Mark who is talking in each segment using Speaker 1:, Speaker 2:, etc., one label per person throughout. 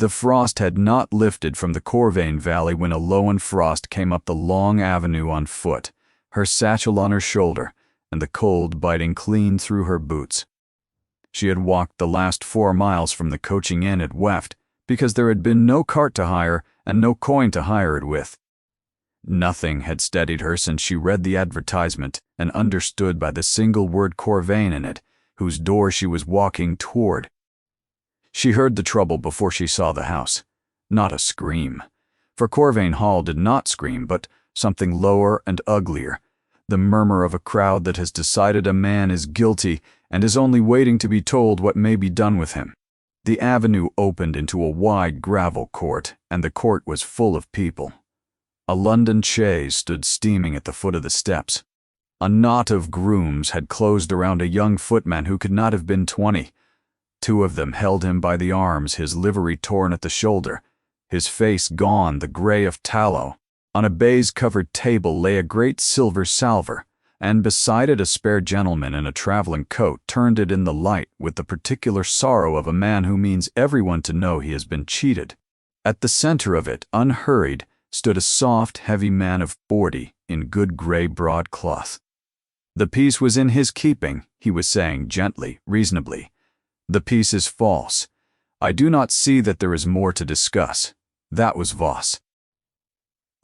Speaker 1: The frost had not lifted from the Corvain Valley when Aloan Frost came up the long avenue on foot, her satchel on her shoulder, and the cold biting clean through her boots. She had walked the last 4 miles from the coaching inn at Weft because there had been no cart to hire and no coin to hire it with. Nothing had steadied her since she read the advertisement and understood by the single word Corvain in it, whose door she was walking toward. She heard the trouble before she saw the house. Not a scream. For Corvain Hall did not scream, but something lower and uglier. The murmur of a crowd that has decided a man is guilty and is only waiting to be told what may be done with him. The avenue opened into a wide gravel court, and the court was full of people. A London chaise stood steaming at the foot of the steps. A knot of grooms had closed around a young footman who could not have been 20. 2 of them held him by the arms, his livery torn at the shoulder, his face gone, the gray of tallow. On a baize-covered table lay a great silver salver, and beside it a spare gentleman in a traveling coat turned it in the light with the particular sorrow of a man who means everyone to know he has been cheated. At the center of it, unhurried, stood a soft, heavy man of 40 in good gray broadcloth. The piece was in his keeping, he was saying gently, reasonably. The piece is false. I do not see that there is more to discuss. That was Voss.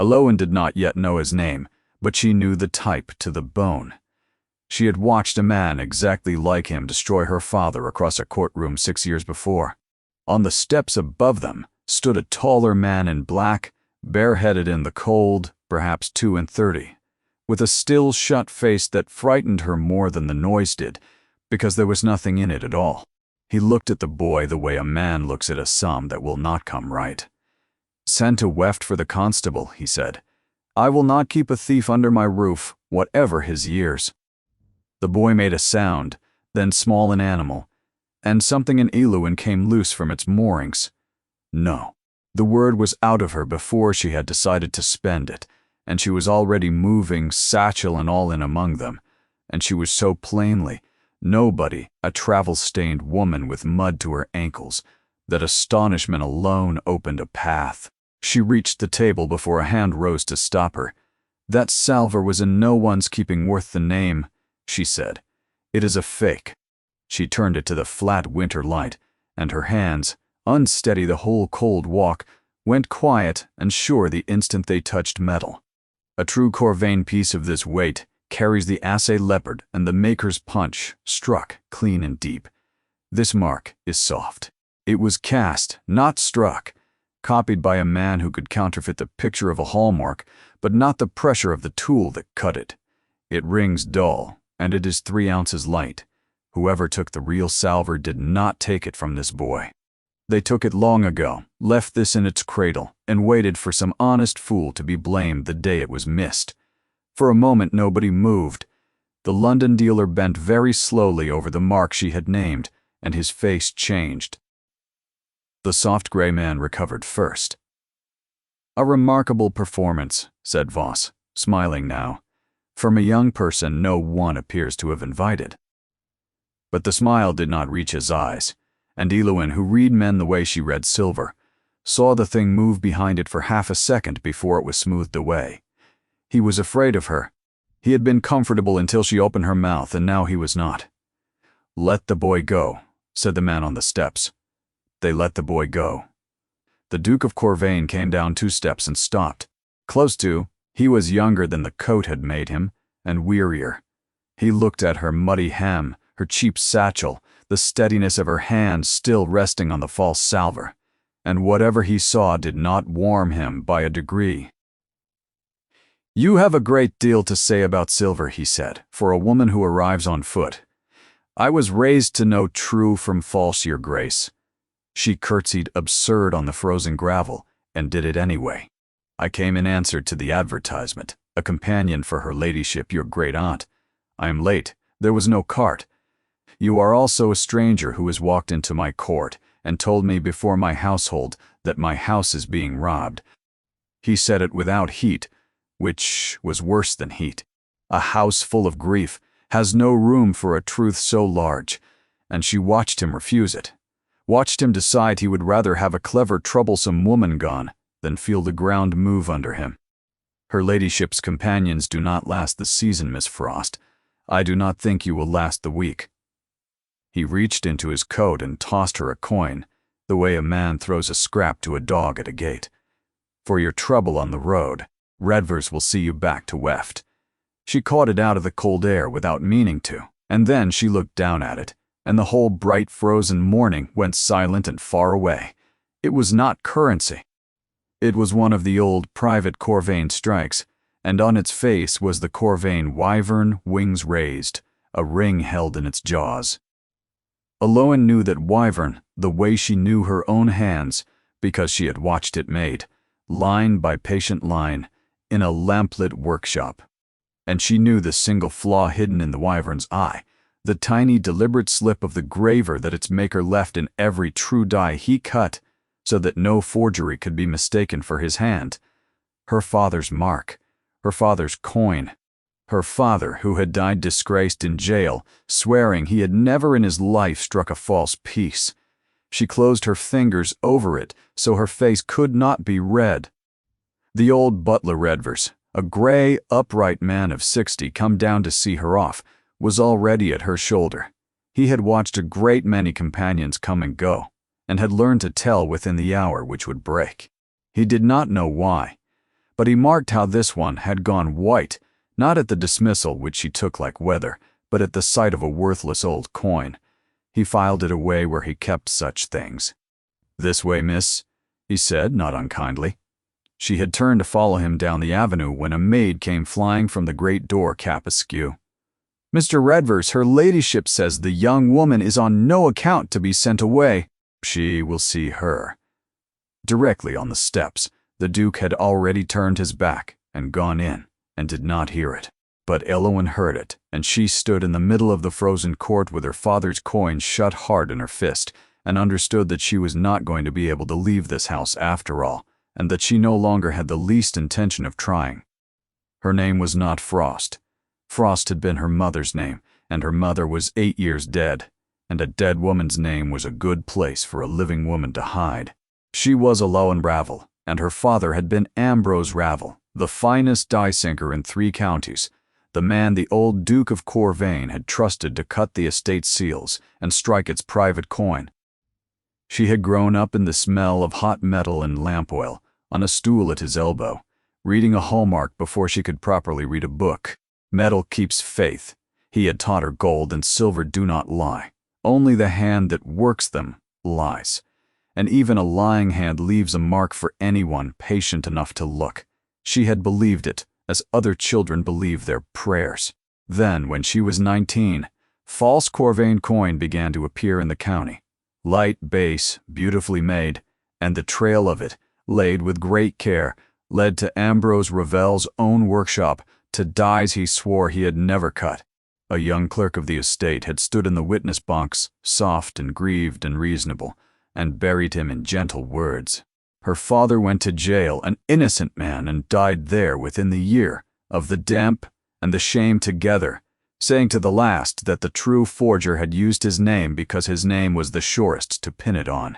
Speaker 1: Aloan did not yet know his name, but she knew the type to the bone. She had watched a man exactly like him destroy her father across a courtroom 6 years before. On the steps above them stood a taller man in black, bareheaded in the cold, perhaps 32, with a still shut face that frightened her more than the noise did, because there was nothing in it at all. He looked at the boy the way a man looks at a sum that will not come right. "Send to Weft for the constable," he said. "I will not keep a thief under my roof, whatever his years." The boy made a sound, then small an animal, and something in Eluan came loose from its moorings. No. The word was out of her before she had decided to spend it, and she was already moving, satchel and all, in among them, and she was so plainly nobody, a travel-stained woman with mud to her ankles, that astonishment alone opened a path. She reached the table before a hand rose to stop her. "That salver was in no one's keeping worth the name," she said. "It is a fake." She turned it to the flat winter light, and her hands, unsteady the whole cold walk, went quiet and sure the instant they touched metal. A true Corvain piece of this weight carries the assay leopard and the maker's punch, struck clean and deep. This mark is soft. It was cast, not struck, copied by a man who could counterfeit the picture of a hallmark, but not the pressure of the tool that cut it. It rings dull, and it is 3 ounces light. Whoever took the real salver did not take it from this boy. They took it long ago, left this in its cradle, and waited for some honest fool to be blamed the day it was missed. For a moment nobody moved. The London dealer bent very slowly over the mark she had named, and his face changed. The soft gray man recovered first. "A remarkable performance," said Voss, smiling now. "From a young person no one appears to have invited." But the smile did not reach his eyes, and Eluan, who read men the way she read silver, saw the thing move behind it for half a second before it was smoothed away. He was afraid of her. He had been comfortable until she opened her mouth, and now he was not. "Let the boy go," said the man on the steps. They let the boy go. The Duke of Corvain came down 2 steps and stopped. Close to, he was younger than the coat had made him, and wearier. He looked at her muddy hem, her cheap satchel, the steadiness of her hand still resting on the false salver, and whatever he saw did not warm him by a degree. "You have a great deal to say about silver," he said, "for a woman who arrives on foot. I was raised to know true from false, your grace." She curtsied absurd on the frozen gravel, and did it anyway. "I came in answer to the advertisement, a companion for her ladyship, your great aunt. I am late. There was no cart. You are also a stranger who has walked into my court and told me before my household that my house is being robbed." He said it without heat, which was worse than heat. A house full of grief has no room for a truth so large, and she watched him refuse it. watched him decide he would rather have a clever, troublesome woman gone than feel the ground move under him. Her ladyship's companions do not last the season, Miss Frost. I do not think you will last the week. He reached into his coat and tossed her a coin, the way a man throws a scrap to a dog at a gate. For your trouble on the road, Redvers will see you back to Weft. She caught it out of the cold air without meaning to, and then she looked down at it, and the whole bright frozen morning went silent and far away. It was not currency. It was one of the old private Corvain strikes, and on its face was the Corvain wyvern, wings raised, a ring held in its jaws. Eloin knew that wyvern the way she knew her own hands, because she had watched it made, line by patient line, in a lamplit workshop. And she knew the single flaw hidden in the wyvern's eye, the tiny deliberate slip of the graver that its maker left in every true die he cut, so that no forgery could be mistaken for his hand. Her father's mark, her father's coin. Her father, who had died disgraced in jail, swearing he had never in his life struck a false piece. She closed her fingers over it so her face could not be read. The old butler Redvers, a gray, upright man of 60 come down to see her off, was already at her shoulder. He had watched a great many companions come and go, and had learned to tell within the hour which would break. He did not know why, but he marked how this one had gone white, not at the dismissal which she took like weather, but at the sight of a worthless old coin. He filed it away where he kept such things. "This way, miss," he said, not unkindly. She had turned to follow him down the avenue when a maid came flying from the great door, cap askew. "Mr. Redvers, her ladyship says the young woman is on no account to be sent away." She will see her. Directly on the steps, the Duke had already turned his back and gone in, and did not hear it. But Eloin heard it, and she stood in the middle of the frozen court with her father's coin shut hard in her fist, and understood that she was not going to be able to leave this house after all, and that she no longer had the least intention of trying. Her name was not Frost. Frost had been her mother's name, and her mother was 8 years dead, and a dead woman's name was a good place for a living woman to hide. She was Eloin Ravel, and her father had been Ambrose Ravel, the finest die sinker in 3 counties, the man the old Duke of Corvain had trusted to cut the estate seals and strike its private coin. She had grown up in the smell of hot metal and lamp oil, on a stool at his elbow, reading a hallmark before she could properly read a book. Metal keeps faith. He had taught her gold and silver do not lie. Only the hand that works them lies. And even a lying hand leaves a mark for anyone patient enough to look. She had believed it, as other children believe their prayers. Then, when she was 19, false Corvain coin began to appear in the county. Light base, beautifully made, and the trail of it, laid with great care, led to Ambrose Ravel's own workshop, to dies he swore he had never cut. A young clerk of the estate had stood in the witness box, soft and grieved and reasonable, and buried him in gentle words. Her father went to jail, an innocent man, and died there within the year, of the damp and the shame together, saying to the last that the true forger had used his name because his name was the surest to pin it on.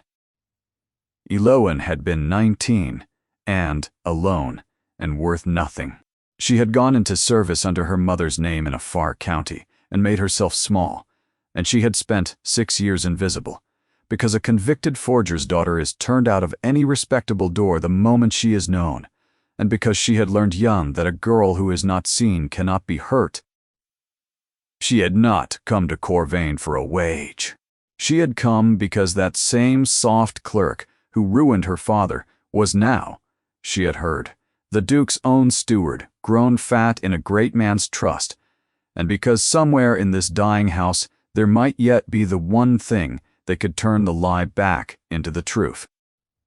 Speaker 1: Eloin had been 19, and alone, and worth nothing. She had gone into service under her mother's name in a far county, and made herself small, and she had spent 6 years invisible, because a convicted forger's daughter is turned out of any respectable door the moment she is known, and because she had learned young that a girl who is not seen cannot be hurt. She had not come to Corvain for a wage. She had come because that same soft clerk who ruined her father was now, she had heard, the Duke's own steward, grown fat in a great man's trust, and because somewhere in this dying house there might yet be the one thing that could turn the lie back into the truth.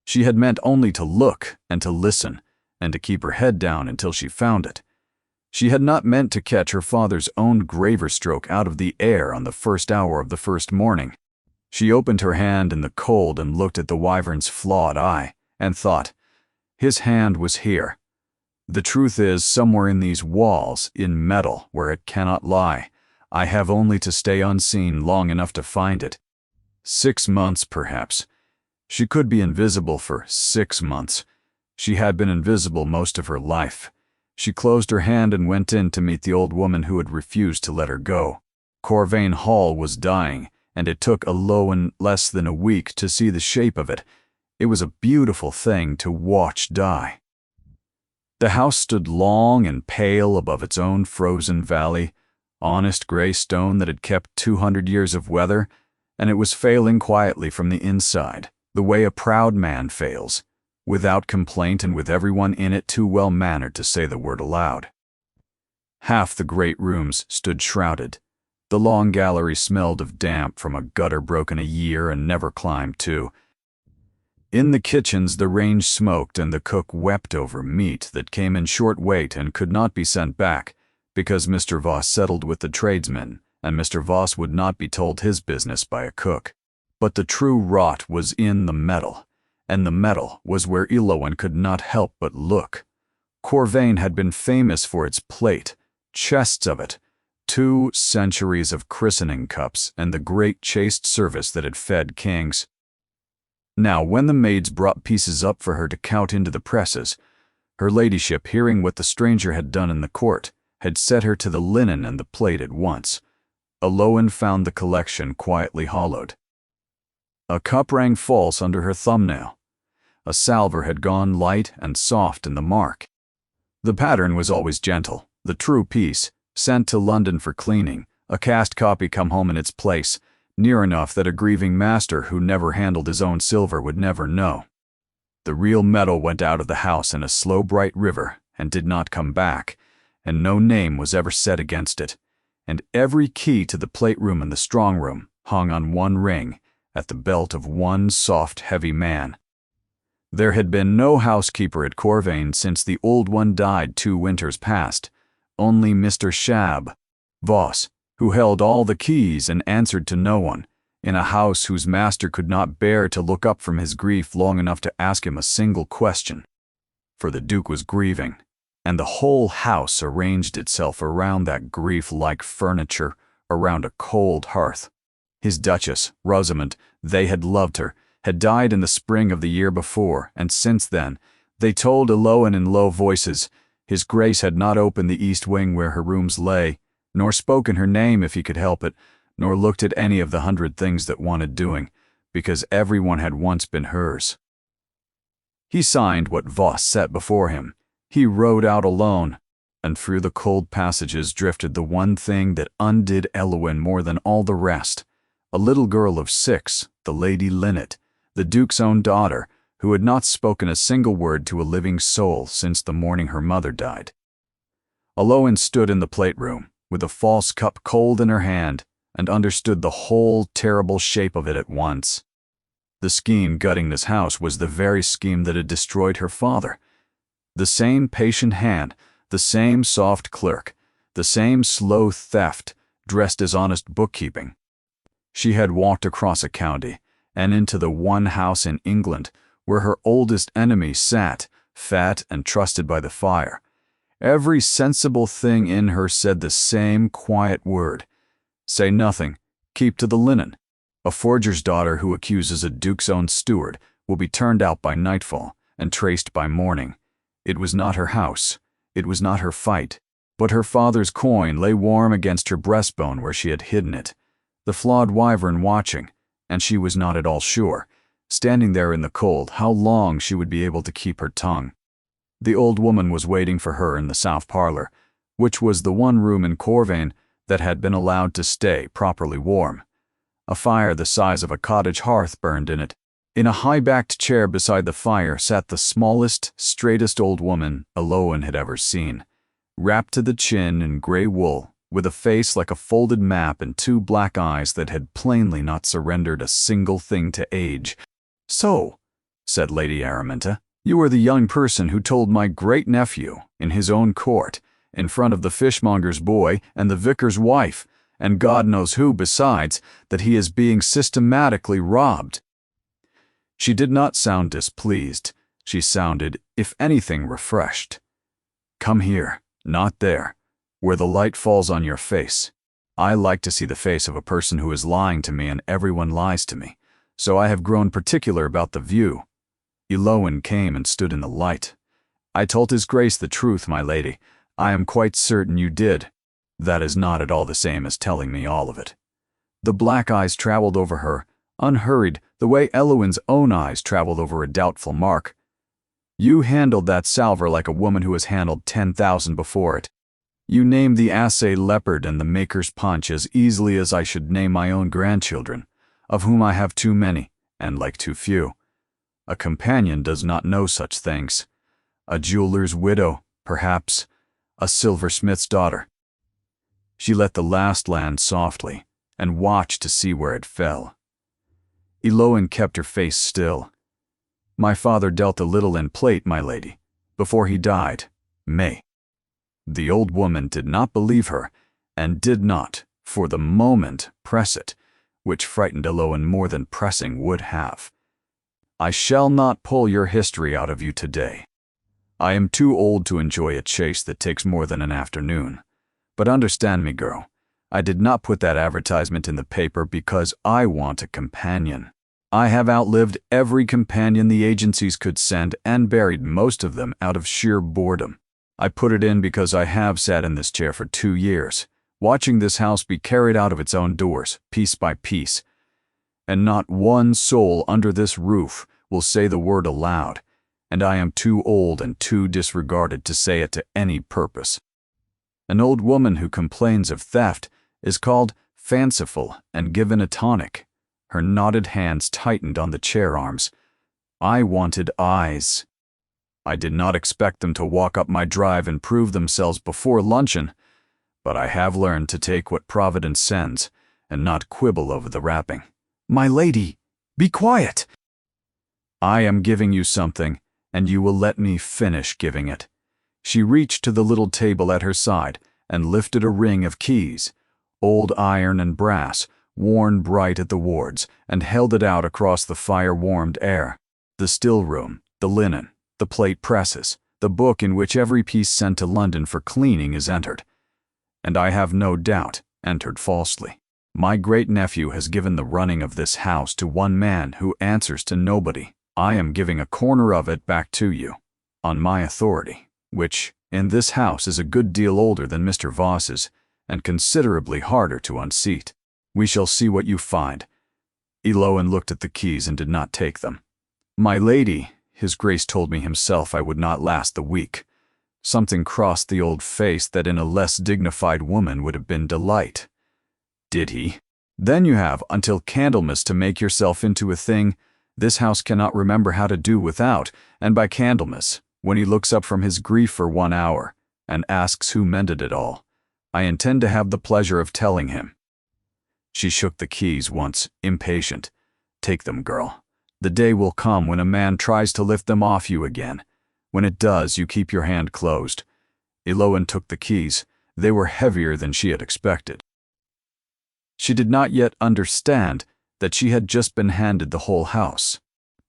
Speaker 1: She had meant only to look and to listen, and to keep her head down until she found it. She had not meant to catch her father's own graver stroke out of the air on the first hour of the first morning. She opened her hand in the cold and looked at the wyvern's flawed eye, and thought, his hand was here. The truth is somewhere in these walls, in metal, where it cannot lie. I have only to stay unseen long enough to find it. 6 months, perhaps. She could be invisible for 6 months. She had been invisible most of her life. She closed her hand and went in to meet the old woman who had refused to let her go. Corvain Hall was dying, and it took Alowan less than a week to see the shape of it. It was a beautiful thing to watch die. The house stood long and pale above its own frozen valley, honest gray stone that had kept 200 years of weather, and it was failing quietly from the inside, the way a proud man fails, without complaint and with everyone in it too well-mannered to say the word aloud. Half the great rooms stood shrouded. The long gallery smelled of damp from a gutter broken a year and never climbed to. In the kitchens the range smoked and the cook wept over meat that came in short weight and could not be sent back, because Mr. Voss settled with the tradesmen, and Mr. Voss would not be told his business by a cook. But the true rot was in the metal, and the metal was where Elowen could not help but look. Corvain had been famous for its plate, chests of it, 2 centuries of christening cups, and the great chaste service that had fed kings. Now, when the maids brought pieces up for her to count into the presses, her ladyship, hearing what the stranger had done in the court, had set her to the linen and the plate at once. Alowan found the collection quietly hollowed. A cup rang false under her thumbnail. A salver had gone light and soft in the mark. The pattern was always gentle, the true piece, sent to London for cleaning, a cast copy come home in its place, near enough that a grieving master who never handled his own silver would never know. The real metal went out of the house in a slow bright river and did not come back, and no name was ever set against it, and every key to the plate room and the strong room hung on one ring, at the belt of one soft, heavy man. There had been no housekeeper at Corvain since the old one died 2 winters past, only Mr. Shab, Voss, who held all the keys and answered to no one, in a house whose master could not bear to look up from his grief long enough to ask him a single question. For the Duke was grieving, and the whole house arranged itself around that grief like furniture, around a cold hearth. His Duchess, Rosamond, they had loved her, had died in the spring of the year before, and since then, they told Elowen in low voices, his Grace had not opened the east wing where her rooms lay, nor spoken her name if he could help it, nor looked at any of the 100 things that wanted doing, because everyone had once been hers. He signed what Voss set before him. He rode out alone, and through the cold passages drifted the one thing that undid Elowen more than all the rest, a little girl of 6, the Lady Linnet, the Duke's own daughter, who had not spoken a single word to a living soul since the morning her mother died. Elowen stood in the plate room, with a false cup cold in her hand, and understood the whole terrible shape of it at once. The scheme gutting this house was the very scheme that had destroyed her father. The same patient hand, the same soft clerk, the same slow theft, dressed as honest bookkeeping. She had walked across a county, and into the one house in England where her oldest enemy sat, fat and trusted by the fire. Every sensible thing in her said the same quiet word: say nothing, keep to the linen. A forger's daughter who accuses a duke's own steward will be turned out by nightfall and traced by morning. It was not her house, it was not her fight, but her father's coin lay warm against her breastbone where she had hidden it, the flawed wyvern watching, and she was not at all sure, standing there in the cold, how long she would be able to keep her tongue. The old woman was waiting for her in the south parlor, which was the one room in Corvain that had been allowed to stay properly warm. A fire the size of a cottage hearth burned in it. In a high-backed chair beside the fire sat the smallest, straightest old woman Elowen had ever seen, wrapped to the chin in gray wool, with a face like a folded map and 2 black eyes that had plainly not surrendered a single thing to age. "So," said Lady Araminta, "you are the young person who told my great-nephew, in his own court, in front of the fishmonger's boy and the vicar's wife, and God knows who besides, that he is being systematically robbed." She did not sound displeased. She sounded, if anything, refreshed. "Come here, not there, where the light falls on your face." I like to see the face of a person who is lying to me, and everyone lies to me, so I have grown particular about the view. Eloan came and stood in the light. I told his grace the truth, my lady. I am quite certain you did. That is not at all the same as telling me all of it. The black eyes traveled over her, unhurried, the way Eloan's own eyes traveled over a doubtful mark. You handled that salver like a woman who has handled 10,000 before it. You named the assay leopard and the maker's punch as easily as I should name my own grandchildren, of whom I have too many, and like too few. A companion does not know such things. A jeweler's widow, perhaps, a silversmith's daughter. She let the last land softly, and watched to see where it fell. Eloan kept her face still. My father dealt a little in plate, my lady, before he died, May. The old woman did not believe her, and did not, for the moment, press it, which frightened Eloan more than pressing would have. I shall not pull your history out of you today. I am too old to enjoy a chase that takes more than an afternoon. But understand me, girl, I did not put that advertisement in the paper because I want a companion. I have outlived every companion the agencies could send and buried most of them out of sheer boredom. I put it in because I have sat in this chair for 2 years, watching this house be carried out of its own doors, piece by piece. And not one soul under this roof will say the word aloud, and I am too old and too disregarded to say it to any purpose. An old woman who complains of theft is called fanciful and given a tonic. Her knotted hands tightened on the chair arms. I wanted eyes. I did not expect them to walk up my drive and prove themselves before luncheon, but I have learned to take what Providence sends and not quibble over the wrapping. My lady, be quiet. I am giving you something, and you will let me finish giving it. She reached to the little table at her side and lifted a ring of keys, old iron and brass, worn bright at the wards, and held it out across the fire-warmed air. The still room, the linen, the plate presses, the book in which every piece sent to London for cleaning is entered. And I have no doubt entered falsely. My great-nephew has given the running of this house to one man who answers to nobody. I am giving a corner of it back to you, on my authority, which, in this house, is a good deal older than Mr. Voss's, and considerably harder to unseat. We shall see what you find. Eloan looked at the keys and did not take them. My lady, his grace told me himself I would not last the week. Something crossed the old face that in a less dignified woman would have been delight. Did he? Then you have until Candlemas to make yourself into a thing this house cannot remember how to do without, and by Candlemas, when he looks up from his grief for 1 hour, and asks who mended it all, I intend to have the pleasure of telling him. She shook the keys once, impatient. Take them, girl. The day will come when a man tries to lift them off you again. When it does, you keep your hand closed. Eloan took the keys. They were heavier than she had expected. She did not yet understand that she had just been handed the whole house.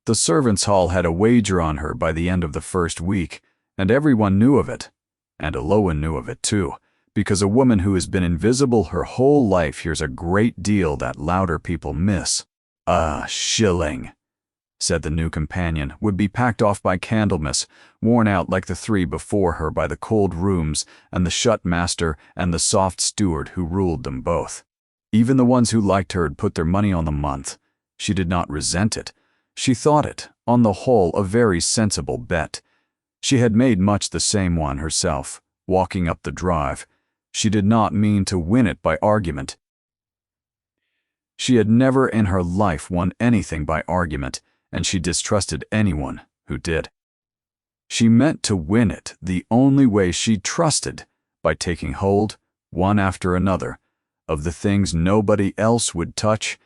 Speaker 1: The servants' hall had a wager on her by the end of the first week, and everyone knew of it. And Eloan knew of it too, because a woman who has been invisible her whole life hears a great deal that louder people miss. "A shilling," said the new companion, would be packed off by Candlemas, worn out like the 3 before her by the cold rooms and the shut master and the soft steward who ruled them both. Even the ones who liked her had put their money on the month. She did not resent it. She thought it, on the whole, a very sensible bet. She had made much the same one herself, walking up the drive. She did not mean to win it by argument. She had never in her life won anything by argument, and she distrusted anyone who did. She meant to win it the only way she trusted, by taking hold, one after another, of the things nobody else would touch,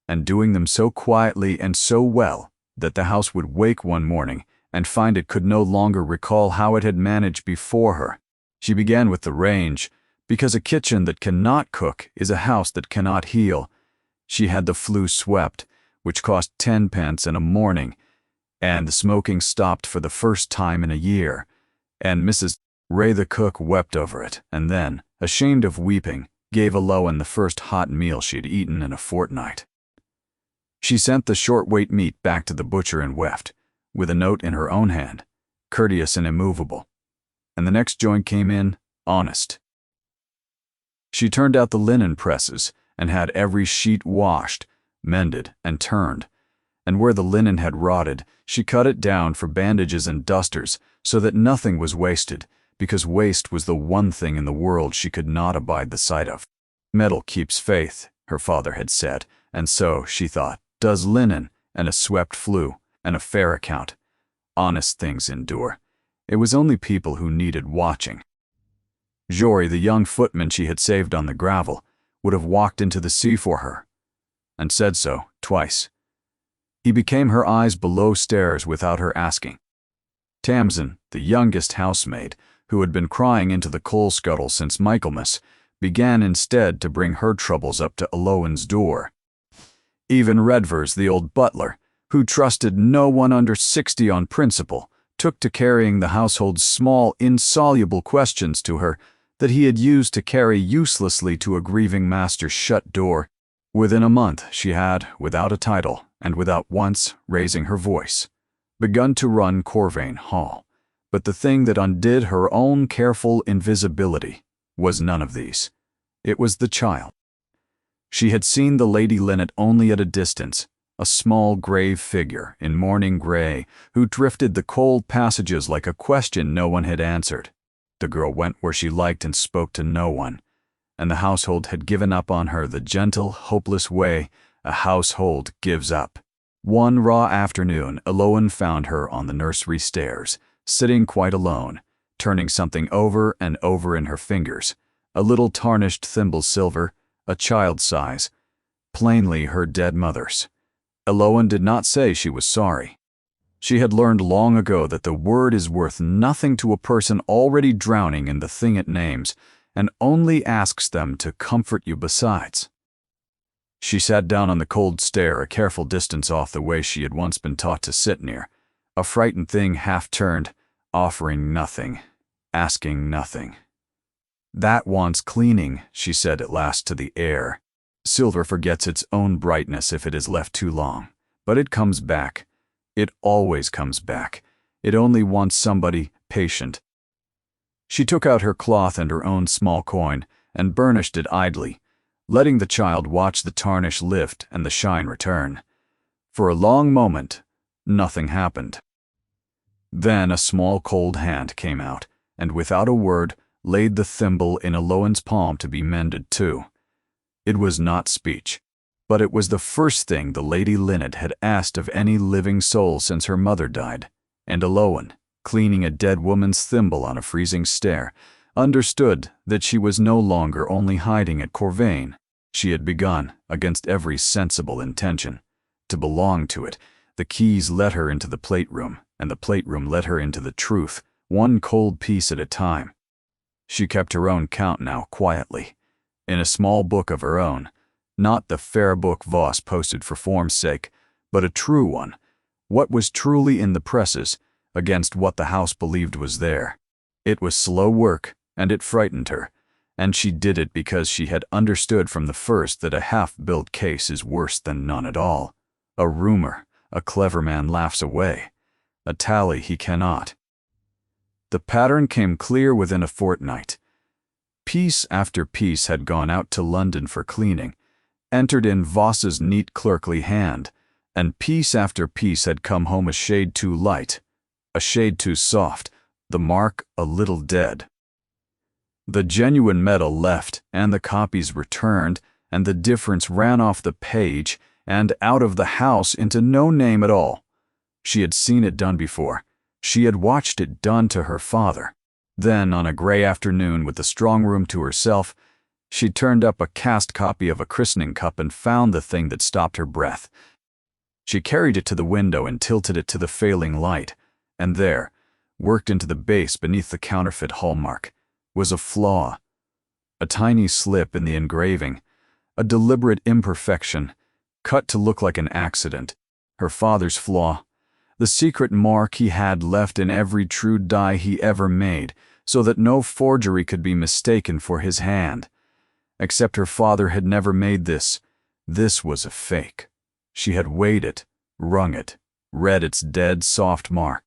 Speaker 1: and doing them so quietly and so well that the house would wake one morning and find it could no longer recall how it had managed before her. She began with the range, because a kitchen that cannot cook is a house that cannot heal. She had the flue swept, which cost 10 pence in a morning, and the smoking stopped for the first time in a year, and Mrs. Ray the cook wept over it, and then, ashamed of weeping, gave Aloan the first hot meal she had eaten in a fortnight. She sent the short-weight meat back to the butcher and wept, with a note in her own hand, courteous and immovable. And the next joint came in, honest. She turned out the linen presses and had every sheet washed, mended, and turned, and where the linen had rotted, she cut it down for bandages and dusters so that nothing was wasted, because waste was the one thing in the world she could not abide the sight of. Metal keeps faith, her father had said, and so, she thought, does linen, and a swept flue, and a fair account. Honest things endure. It was only people who needed watching. Jory, the young footman she had saved on the gravel, would have walked into the sea for her, and said so twice. He became her eyes below stairs without her asking. Tamsin, the youngest housemaid, who had been crying into the coal scuttle since Michaelmas, began instead to bring her troubles up to Aloan's door. Even Redvers, the old butler, who trusted no one under 60 on principle, took to carrying the household's small, insoluble questions to her that he had used to carry uselessly to a grieving master's shut door. Within a month she had, without a title, and without once raising her voice, begun to run Corvain Hall. But the thing that undid her own careful invisibility was none of these. It was the child. She had seen the Lady Linnet only at a distance, a small grave figure in mourning gray who drifted the cold passages like a question no one had answered. The girl went where she liked and spoke to no one, and the household had given up on her the gentle, hopeless way a household gives up. One raw afternoon, Aloan found her on the nursery stairs, sitting quite alone, turning something over and over in her fingers, a little tarnished thimble silver, a child's size, plainly her dead mother's. Aloan did not say she was sorry. She had learned long ago that the word is worth nothing to a person already drowning in the thing it names, and only asks them to comfort you besides. She sat down on the cold stair a careful distance off the way she had once been taught to sit near, a frightened thing half-turned, offering nothing, asking nothing. "That wants cleaning," she said at last to the air. "Silver forgets its own brightness if it is left too long, but it comes back. It always comes back. It only wants somebody patient." She took out her cloth and her own small coin and burnished it idly, letting the child watch the tarnish lift and the shine return. For a long moment, nothing happened. Then a small cold hand came out, and without a word, laid the thimble in Aloan's palm to be mended too. It was not speech, but it was the first thing the Lady Linnet had asked of any living soul since her mother died, and Aloan, cleaning a dead woman's thimble on a freezing stair, understood that she was no longer only hiding at Corvain. She had begun, against every sensible intention, to belong to it. The keys let her into the plate room, and the plate room let her into the truth, one cold piece at a time. She kept her own count now quietly, in a small book of her own, not the fair book Voss posted for form's sake, but a true one, what was truly in the presses, against what the house believed was there. It was slow work, and it frightened her, and she did it because she had understood from the first that a half-built case is worse than none at all. A rumor, a clever man laughs away. A tally he cannot. The pattern came clear within a fortnight. Piece after piece had gone out to London for cleaning, entered in Voss's neat clerkly hand, and piece after piece had come home a shade too light, a shade too soft, the mark a little dead. The genuine metal left, and the copies returned, and the difference ran off the page and out of the house into no name at all. She had seen it done before. She had watched it done to her father. Then, on a gray afternoon with the strong room to herself, she turned up a cast copy of a christening cup and found the thing that stopped her breath. She carried it to the window and tilted it to the failing light, and there, worked into the base beneath the counterfeit hallmark, was a flaw, a tiny slip in the engraving, a deliberate imperfection, cut to look like an accident, her father's flaw, the secret mark he had left in every true die he ever made, so that no forgery could be mistaken for his hand. except her father had never made this. This was a fake. She had weighed it, wrung it, read its dead, soft mark.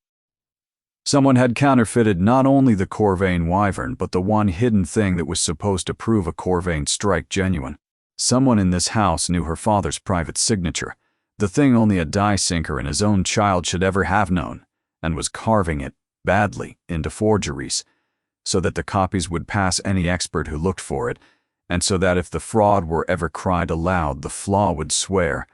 Speaker 1: Someone had counterfeited not only the Corvain wyvern, but the one hidden thing that was supposed to prove a Corvain strike genuine. Someone in this house knew her father's private signature, the thing only a die sinker and his own child should ever have known, and was carving it, badly, into forgeries, so that the copies would pass any expert who looked for it, and so that if the fraud were ever cried aloud, the flaw would swear,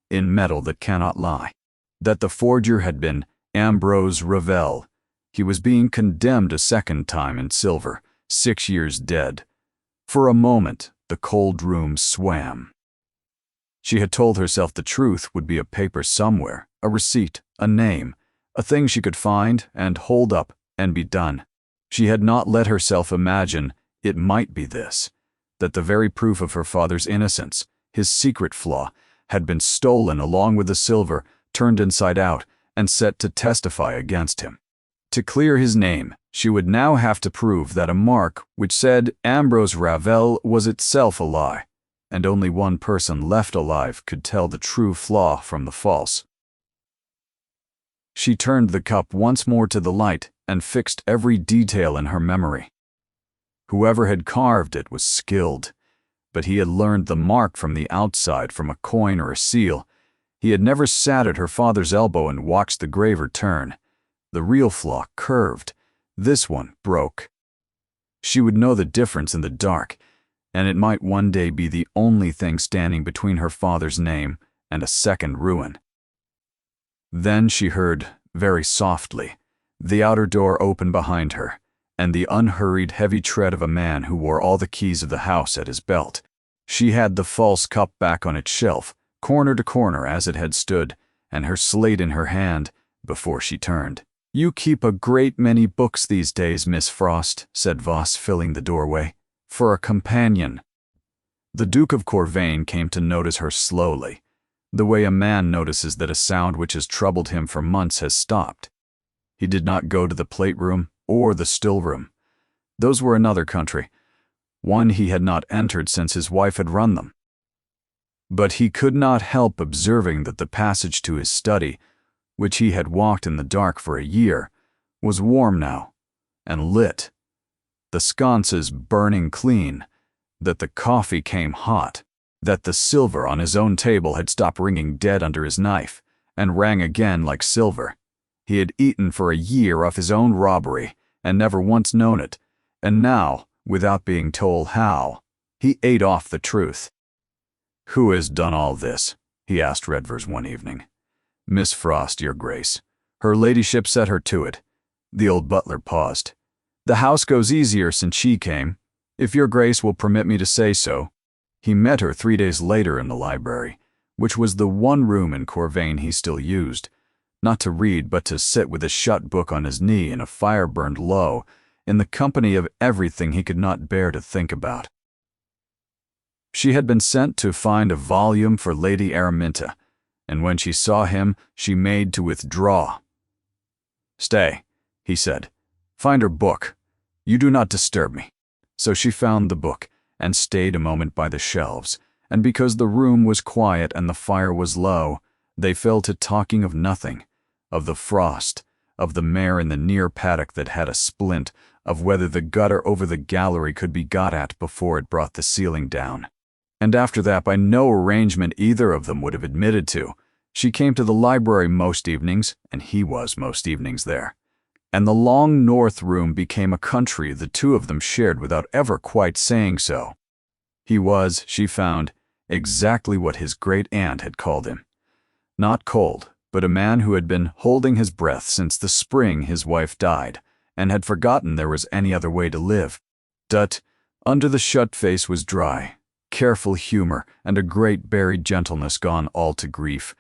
Speaker 1: in metal that cannot lie, that the forger had been Ambrose Ravel. He was being condemned a second time in silver, 6 years dead. For a moment, the cold room swam. She had told herself the truth would be a paper somewhere, a receipt, a name, a thing she could find and hold up and be done. She had not let herself imagine it might be this, that the very proof of her father's innocence, his secret flaw, had been stolen along with the silver, turned inside out, and set to testify against him. To clear his name, she would now have to prove that a mark which said Ambrose Ravel was itself a lie, and only one person left alive could tell the true flaw from the false. She turned the cup once more to the light and fixed every detail in her memory. Whoever had carved it was skilled, but he had learned the mark from the outside from a coin or a seal. He had never sat at her father's elbow and watched the graver turn. The real flaw curved. This one broke. She would know the difference in the dark, and it might one day be the only thing standing between her father's name and a second ruin. Then she heard, very softly, the outer door open behind her, and the unhurried, heavy tread of a man who wore all the keys of the house at his belt. She had the false cup back on its shelf, corner to corner as it had stood, and her slate in her hand, before she turned. "You keep a great many books these days, Miss Frost," said Voss, filling the doorway. "For a companion." The Duke of Corvain came to notice her slowly, the way a man notices that a sound which has troubled him for months has stopped. He did not go to the plate room or the still room. Those were another country, one he had not entered since his wife had run them. But he could not help observing that the passage to his study, which he had walked in the dark for a year, was warm now, and lit, the sconces burning clean, that the coffee came hot, that the silver on his own table had stopped ringing dead under his knife, and rang again like silver. He had eaten for a year off his own robbery, and never once known it, and now, without being told how, he ate off the truth. "Who has done all this?" he asked Redvers one evening. "Miss Frost, your grace. Her ladyship set her to it." The old butler paused. "The house goes easier since she came, if your grace will permit me to say so." He met her 3 days later in the library, which was the one room in Corvain he still used, not to read but to sit with a shut book on his knee and a fire burned low, in the company of everything he could not bear to think about. She had been sent to find a volume for Lady Araminta, and when she saw him, she made to withdraw. "Stay," he said. "Find her book. You do not disturb me." So she found the book, and stayed a moment by the shelves, and because the room was quiet and the fire was low, they fell to talking of nothing, of the frost, of the mare in the near paddock that had a splint, of whether the gutter over the gallery could be got at before it brought the ceiling down. And after that, by no arrangement either of them would have admitted to, she came to the library most evenings, and he was most evenings there. And the long north room became a country the two of them shared without ever quite saying so. He was, she found, exactly what his great-aunt had called him. Not cold, but a man who had been holding his breath since the spring his wife died, and had forgotten there was any other way to live. But under the shut face was dry, careful humor, and a great buried gentleness gone all to grief,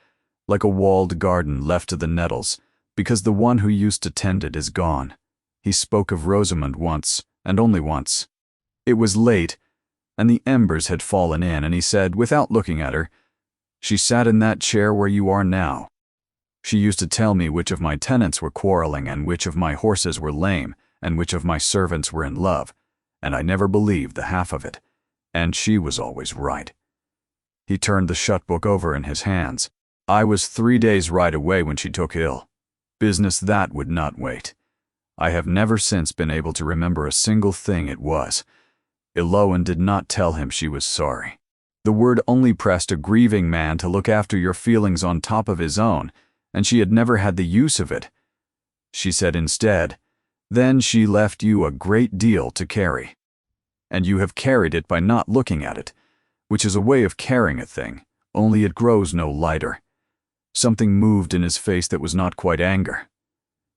Speaker 1: like a walled garden left to the nettles, because the one who used to tend it is gone. He spoke of Rosamond once, and only once. It was late, and the embers had fallen in, and he said, without looking at her, "She sat in that chair where you are now. She used to tell me which of my tenants were quarreling, and which of my horses were lame, and which of my servants were in love, and I never believed the half of it. And she was always right. He turned the shut book over in his hands. I was 3 days right away when she took ill. Business that would not wait. I have never since been able to remember a single thing it was. Eloan did not tell him she was sorry. The word only pressed a grieving man to look after your feelings on top of his own, and she had never had the use of it. She said instead, "Then she left you a great deal to carry. And you have carried it by not looking at it, which is a way of carrying a thing, only it grows no lighter." Something moved in his face that was not quite anger.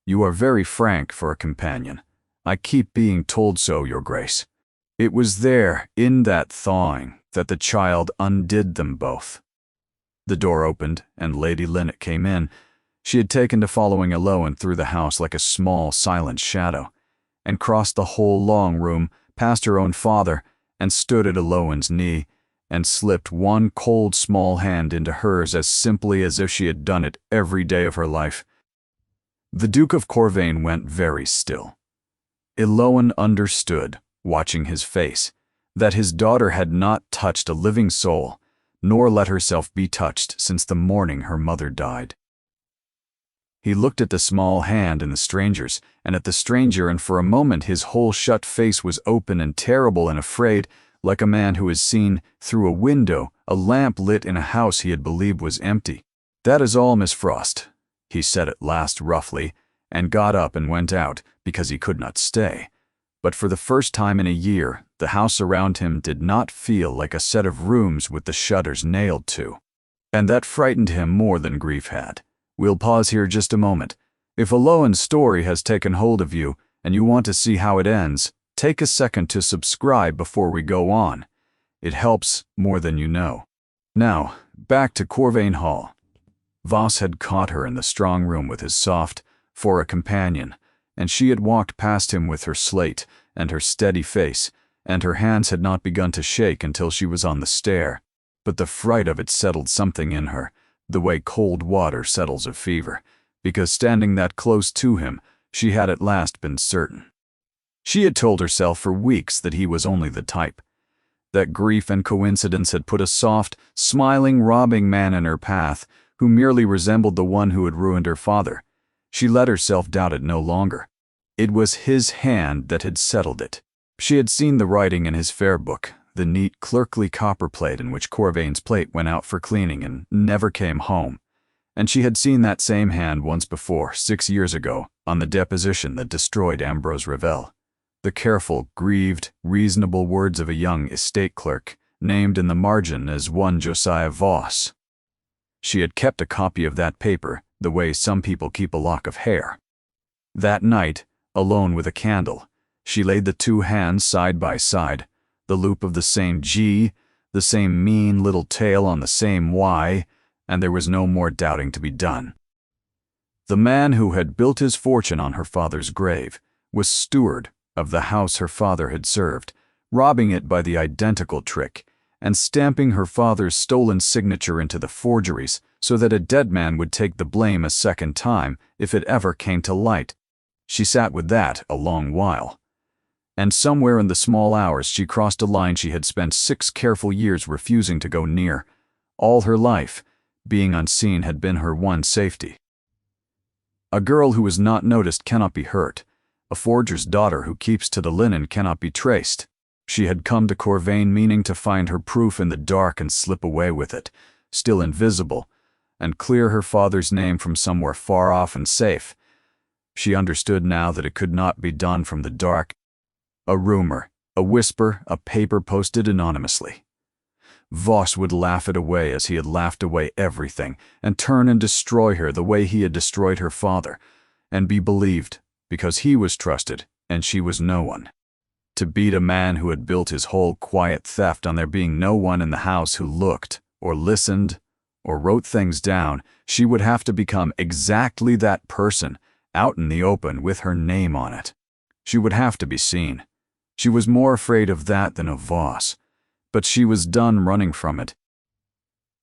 Speaker 1: "You are very frank for a companion. I keep being told so, Your Grace." It was there, in that thawing, that the child undid them both. The door opened, and Lady Linnet came in. She had taken to following Eloan through the house like a small, silent shadow, and crossed the whole long room, past her own father, and stood at Eloan's knee, and slipped one cold small hand into hers as simply as if she had done it every day of her life. The Duke of Corvain went very still. Eloan understood, watching his face, that his daughter had not touched a living soul, nor let herself be touched since the morning her mother died. He looked at the small hand in the stranger's, and at the stranger, and for a moment his whole shut face was open and terrible and afraid, like a man who has seen, through a window, a lamp lit in a house he had believed was empty. "That is all, Miss Frost," he said at last roughly, and got up and went out, because he could not stay. But for the first time in a year, the house around him did not feel like a set of rooms with the shutters nailed to. And that frightened him more than grief had. We'll pause here just a moment. If Eloan's story has taken hold of you, and you want to see how it ends, take a second to subscribe before we go on. It helps more than you know. Now, back to Corvain Hall. Voss had caught her in the strong room with his soft, for a companion, and she had walked past him with her slate and her steady face, and her hands had not begun to shake until she was on the stair. But the fright of it settled something in her, the way cold water settles a fever, because standing that close to him, she had at last been certain. She had told herself for weeks that he was only the type, that grief and coincidence had put a soft, smiling, robbing man in her path who merely resembled the one who had ruined her father. She let herself doubt it no longer. It was his hand that had settled it. She had seen the writing in his fare book, the neat clerkly copperplate in which Corvain's plate went out for cleaning and never came home. And she had seen that same hand once before, 6 years ago, on the deposition that destroyed Ambrose Ravel. The careful, grieved, reasonable words of a young estate clerk, named in the margin as one Josiah Voss. She had kept a copy of that paper, the way some people keep a lock of hair. That night, alone with a candle, she laid the two hands side by side, the loop of the same G, the same mean little tail on the same Y, and there was no more doubting to be done. The man who had built his fortune on her father's grave was steward of the house her father had served, robbing it by the identical trick, and stamping her father's stolen signature into the forgeries so that a dead man would take the blame a second time if it ever came to light. She sat with that a long while. And somewhere in the small hours she crossed a line she had spent 6 careful years refusing to go near. All her life, being unseen had been her one safety. A girl who is not noticed cannot be hurt. A forger's daughter who keeps to the linen cannot be traced. She had come to Corvain meaning to find her proof in the dark and slip away with it, still invisible, and clear her father's name from somewhere far off and safe. She understood now that it could not be done from the dark. A rumor, a whisper, a paper posted anonymously. Voss would laugh it away as he had laughed away everything, and turn and destroy her the way he had destroyed her father, and be believed, because he was trusted and she was no one. To beat a man who had built his whole quiet theft on there being no one in the house who looked, or listened, or wrote things down, she would have to become exactly that person, out in the open with her name on it. She would have to be seen. She was more afraid of that than of Voss, but she was done running from it.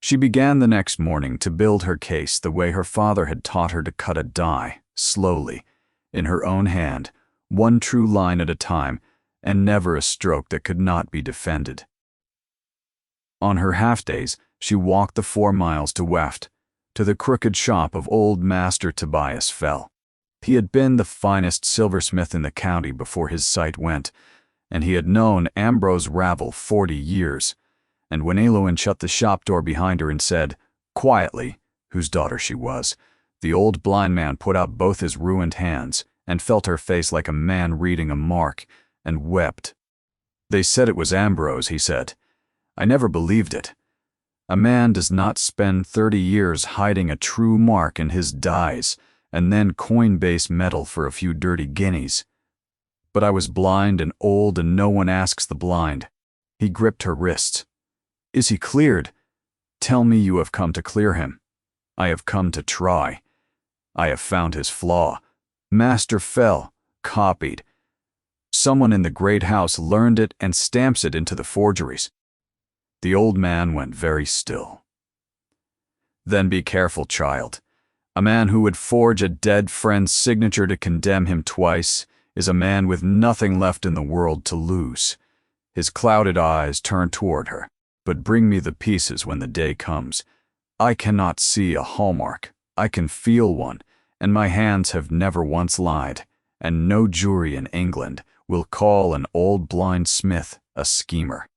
Speaker 1: She began the next morning to build her case the way her father had taught her to cut a die, slowly, in her own hand, one true line at a time, and never a stroke that could not be defended. On her half-days, she walked the 4 miles to Weft, to the crooked shop of old Master Tobias Fell. He had been the finest silversmith in the county before his sight went, and he had known Ambrose Ravel 40 years. And when Eowyn shut the shop door behind her and said, quietly, whose daughter she was, the old blind man put out both his ruined hands and felt her face like a man reading a mark, and wept. They said it was Ambrose, he said. I never believed it. A man does not spend 30 years hiding a true mark in his dies and then coin base metal for a few dirty guineas. But I was blind and old, and no one asks the blind. He gripped her wrists. Is he cleared? Tell me you have come to clear him. I have come to try. I have found his flaw. Master Fell, copied. Someone in the great house learned it and stamps it into the forgeries. The old man went very still. Then be careful, child. A man who would forge a dead friend's signature to condemn him twice is a man with nothing left in the world to lose. His clouded eyes turned toward her. But bring me the pieces when the day comes. I cannot see a hallmark. I can feel one, and my hands have never once lied, and no jury in England will call an old blind smith a schemer.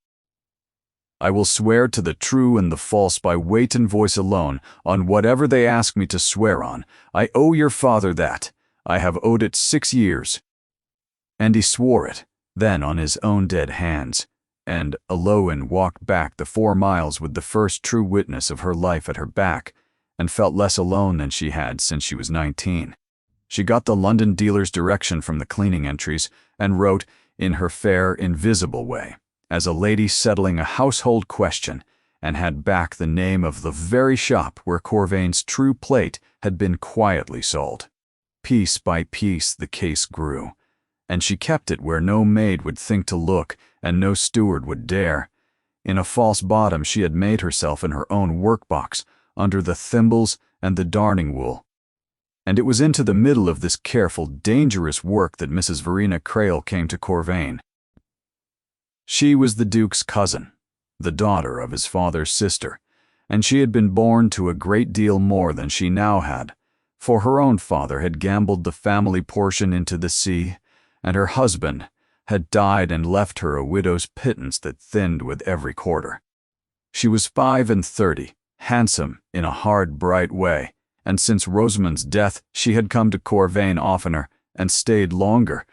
Speaker 1: I will swear to the true and the false by weight and voice alone, on whatever they ask me to swear on. I owe your father that. I have owed it 6 years. And he swore it, then on his own dead hands. And Eowyn walked back the 4 miles with the first true witness of her life at her back, and felt less alone than she had since she was 19. She got the London dealer's direction from the cleaning entries, and wrote, in her fair, invisible way, as a lady settling a household question, and had back the name of the very shop where Corvain's true plate had been quietly sold. Piece by piece the case grew, and she kept it where no maid would think to look and no steward would dare. In a false bottom she had made herself in her own workbox, under the thimbles and the darning wool. And it was into the middle of this careful, dangerous work that Mrs. Verena Crale came to Corvain. She was the Duke's cousin, the daughter of his father's sister, and she had been born to a great deal more than she now had, for her own father had gambled the family portion into the sea, and her husband had died and left her a widow's pittance that thinned with every quarter. She was 35, handsome in a hard, bright way, and since Rosamond's death she had come to Corvain oftener and stayed longer,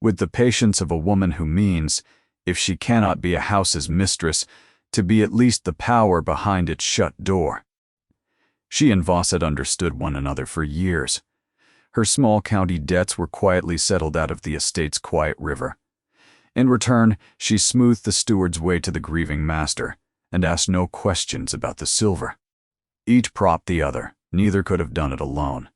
Speaker 1: with the patience of a woman who means, if she cannot be a house's mistress, to be at least the power behind its shut door. She and Voss had understood one another for years. Her small county debts were quietly settled out of the estate's quiet river. In return, she smoothed the steward's way to the grieving master, and asked no questions about the silver. Each propped the other, neither could have done it alone.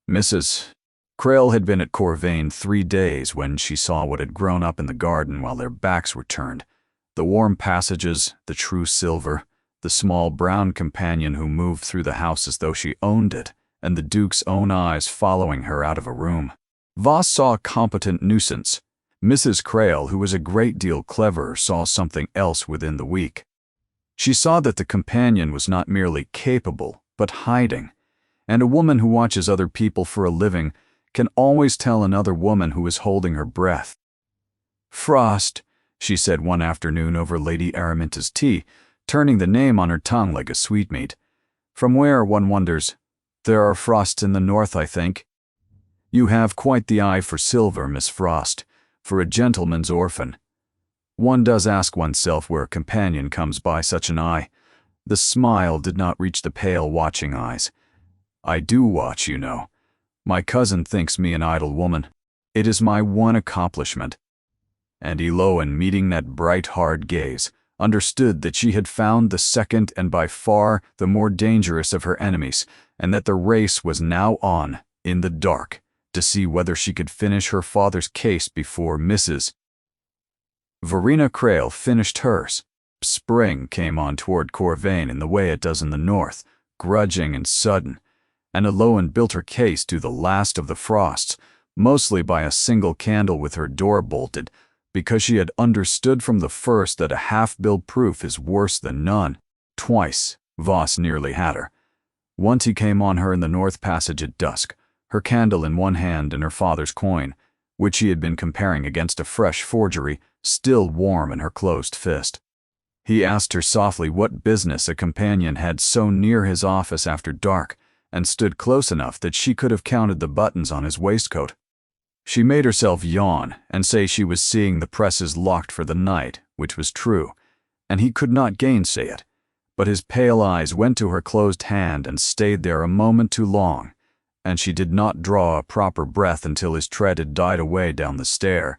Speaker 1: Mrs. Crale had been at Corvain 3 days when she saw what had grown up in the garden while their backs were turned. The warm passages, the true silver, the small brown companion who moved through the house as though she owned it, and the Duke's own eyes following her out of a room. Voss saw a competent nuisance. Mrs. Crale, who was a great deal cleverer, saw something else within the week. She saw that the companion was not merely capable, but hiding, and a woman who watches other people for a living can always tell another woman who is holding her breath. Frost, she said one afternoon over Lady Araminta's tea, turning the name on her tongue like a sweetmeat. From where, one wonders. There are Frosts in the north, I think. You have quite the eye for silver, Miss Frost, for a gentleman's orphan. One does ask oneself where a companion comes by such an eye. The smile did not reach the pale, watching eyes. I do watch, you know. My cousin thinks me an idle woman. It is my one accomplishment. And Eowyn, meeting that bright, hard gaze, understood that she had found the second and by far the more dangerous of her enemies, and that the race was now on, in the dark, to see whether she could finish her father's case before Mrs. Verena Crale finished hers. Spring came on toward Corvain in the way it does in the north, grudging and sudden, and Eowyn built her case to the last of the frosts, mostly by a single candle with her door bolted, because she had understood from the first that a half-built proof is worse than none. Twice, Voss nearly had her. Once he came on her in the North Passage at dusk, her candle in one hand and her father's coin, which she had been comparing against a fresh forgery, still warm in her closed fist. He asked her softly what business a companion had so near his office after dark, and stood close enough that she could have counted the buttons on his waistcoat. She made herself yawn and say she was seeing the presses locked for the night, which was true, and he could not gainsay it, but his pale eyes went to her closed hand and stayed there a moment too long, and she did not draw a proper breath until his tread had died away down the stair.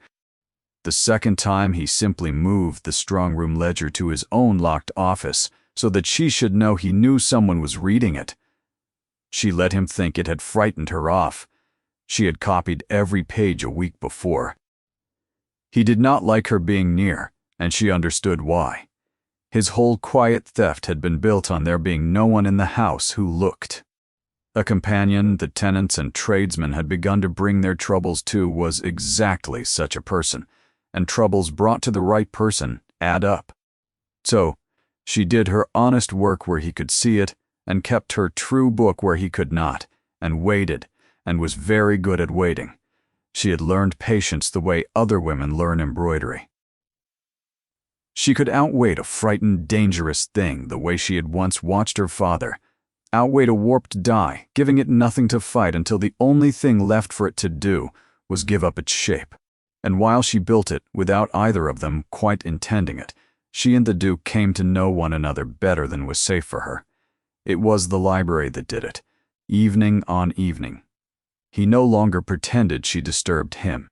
Speaker 1: The second time he simply moved the strong-room ledger to his own locked office so that she should know he knew someone was reading it. She let him think it had frightened her off. She had copied every page a week before. He did not like her being near, and she understood why. His whole quiet theft had been built on there being no one in the house who looked. A companion the tenants and tradesmen had begun to bring their troubles to was exactly such a person, and troubles brought to the right person add up. So, she did her honest work where he could see it, and kept her true book where he could not, and waited, and was very good at waiting. She had learned patience the way other women learn embroidery. She could outwait a frightened, dangerous thing the way she had once watched her father, outwait a warped die, giving it nothing to fight until the only thing left for it to do was give up its shape. And while she built it, without either of them quite intending it, she and the Duke came to know one another better than was safe for her. It was the library that did it, evening on evening. He no longer pretended she disturbed him.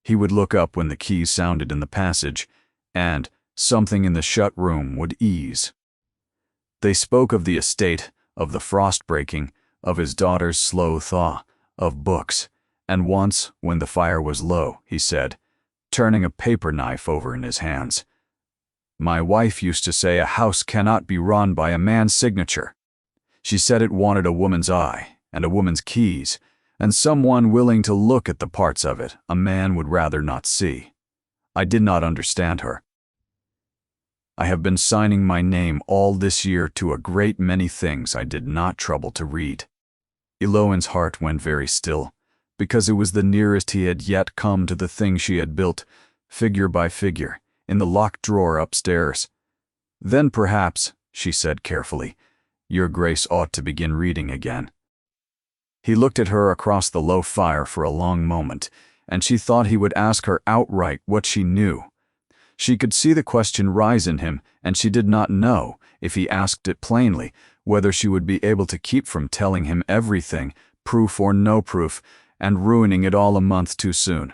Speaker 1: He would look up when the keys sounded in the passage, and something in the shut room would ease. They spoke of the estate, of the frost breaking, of his daughter's slow thaw, of books, and once, when the fire was low, he said, turning a paper knife over in his hands, "My wife used to say a house cannot be run by a man's signature. She said it wanted a woman's eye, and a woman's keys, and someone willing to look at the parts of it a man would rather not see. I did not understand her. I have been signing my name all this year to a great many things I did not trouble to read." Eloin's heart went very still, because it was the nearest he had yet come to the thing she had built, figure by figure, in the locked drawer upstairs. "Then perhaps," she said carefully, "your Grace ought to begin reading again." He looked at her across the low fire for a long moment, and she thought he would ask her outright what she knew. She could see the question rise in him, and she did not know, if he asked it plainly, whether she would be able to keep from telling him everything, proof or no proof, and ruining it all a month too soon.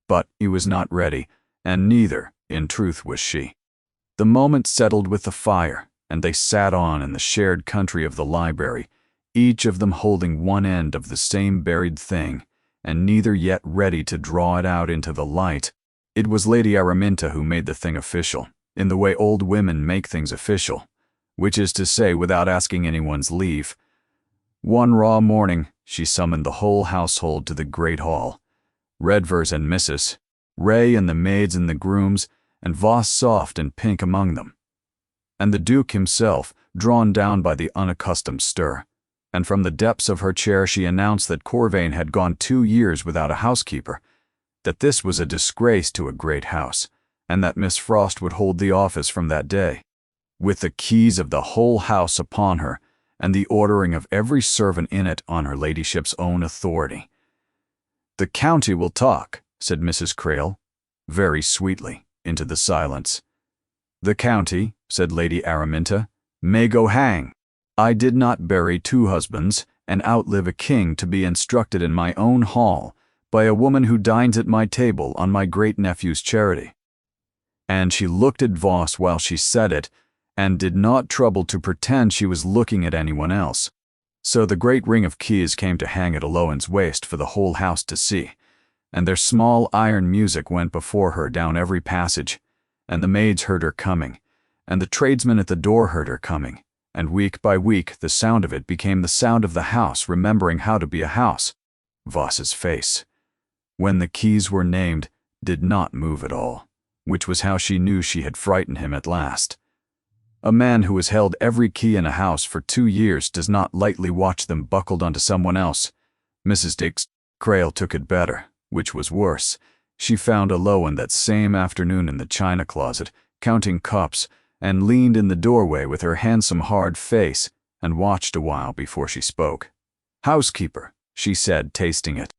Speaker 1: But he was not ready, and neither, in truth, was she. The moment settled with the fire, and they sat on in the shared country of the library, each of them holding one end of the same buried thing, and neither yet ready to draw it out into the light. It was Lady Araminta who made the thing official, in the way old women make things official, which is to say without asking anyone's leave. One raw morning, she summoned the whole household to the great hall, Redvers and Mrs. Ray and the maids and the grooms, and Voss soft and pink among them, and the Duke himself, drawn down by the unaccustomed stir. And from the depths of her chair she announced that Corvain had gone 2 years without a housekeeper, that this was a disgrace to a great house, and that Miss Frost would hold the office from that day, with the keys of the whole house upon her, and the ordering of every servant in it on her ladyship's own authority. "The county will talk," said Mrs. Crail, very sweetly, into the silence. "The county," said Lady Araminta, "may go hang. I did not bury 2 husbands, and outlive a king to be instructed in my own hall by a woman who dines at my table on my great-nephew's charity." And she looked at Voss while she said it, and did not trouble to pretend she was looking at anyone else. So the great ring of keys came to hang at Eloin's waist for the whole house to see, and their small iron music went before her down every passage, and the maids heard her coming, and the tradesmen at the door heard her coming, and week by week the sound of it became the sound of the house remembering how to be a house. Voss's face. When the keys were named, did not move at all, which was how she knew she had frightened him at last. A man who has held every key in a house for 2 years does not lightly watch them buckled onto someone else. Mrs. Diggs Crale took it better, which was worse. She found Elowen that same afternoon in the china closet, counting cups, and leaned in the doorway with her handsome hard face and watched a while before she spoke. "Housekeeper," she said, tasting it.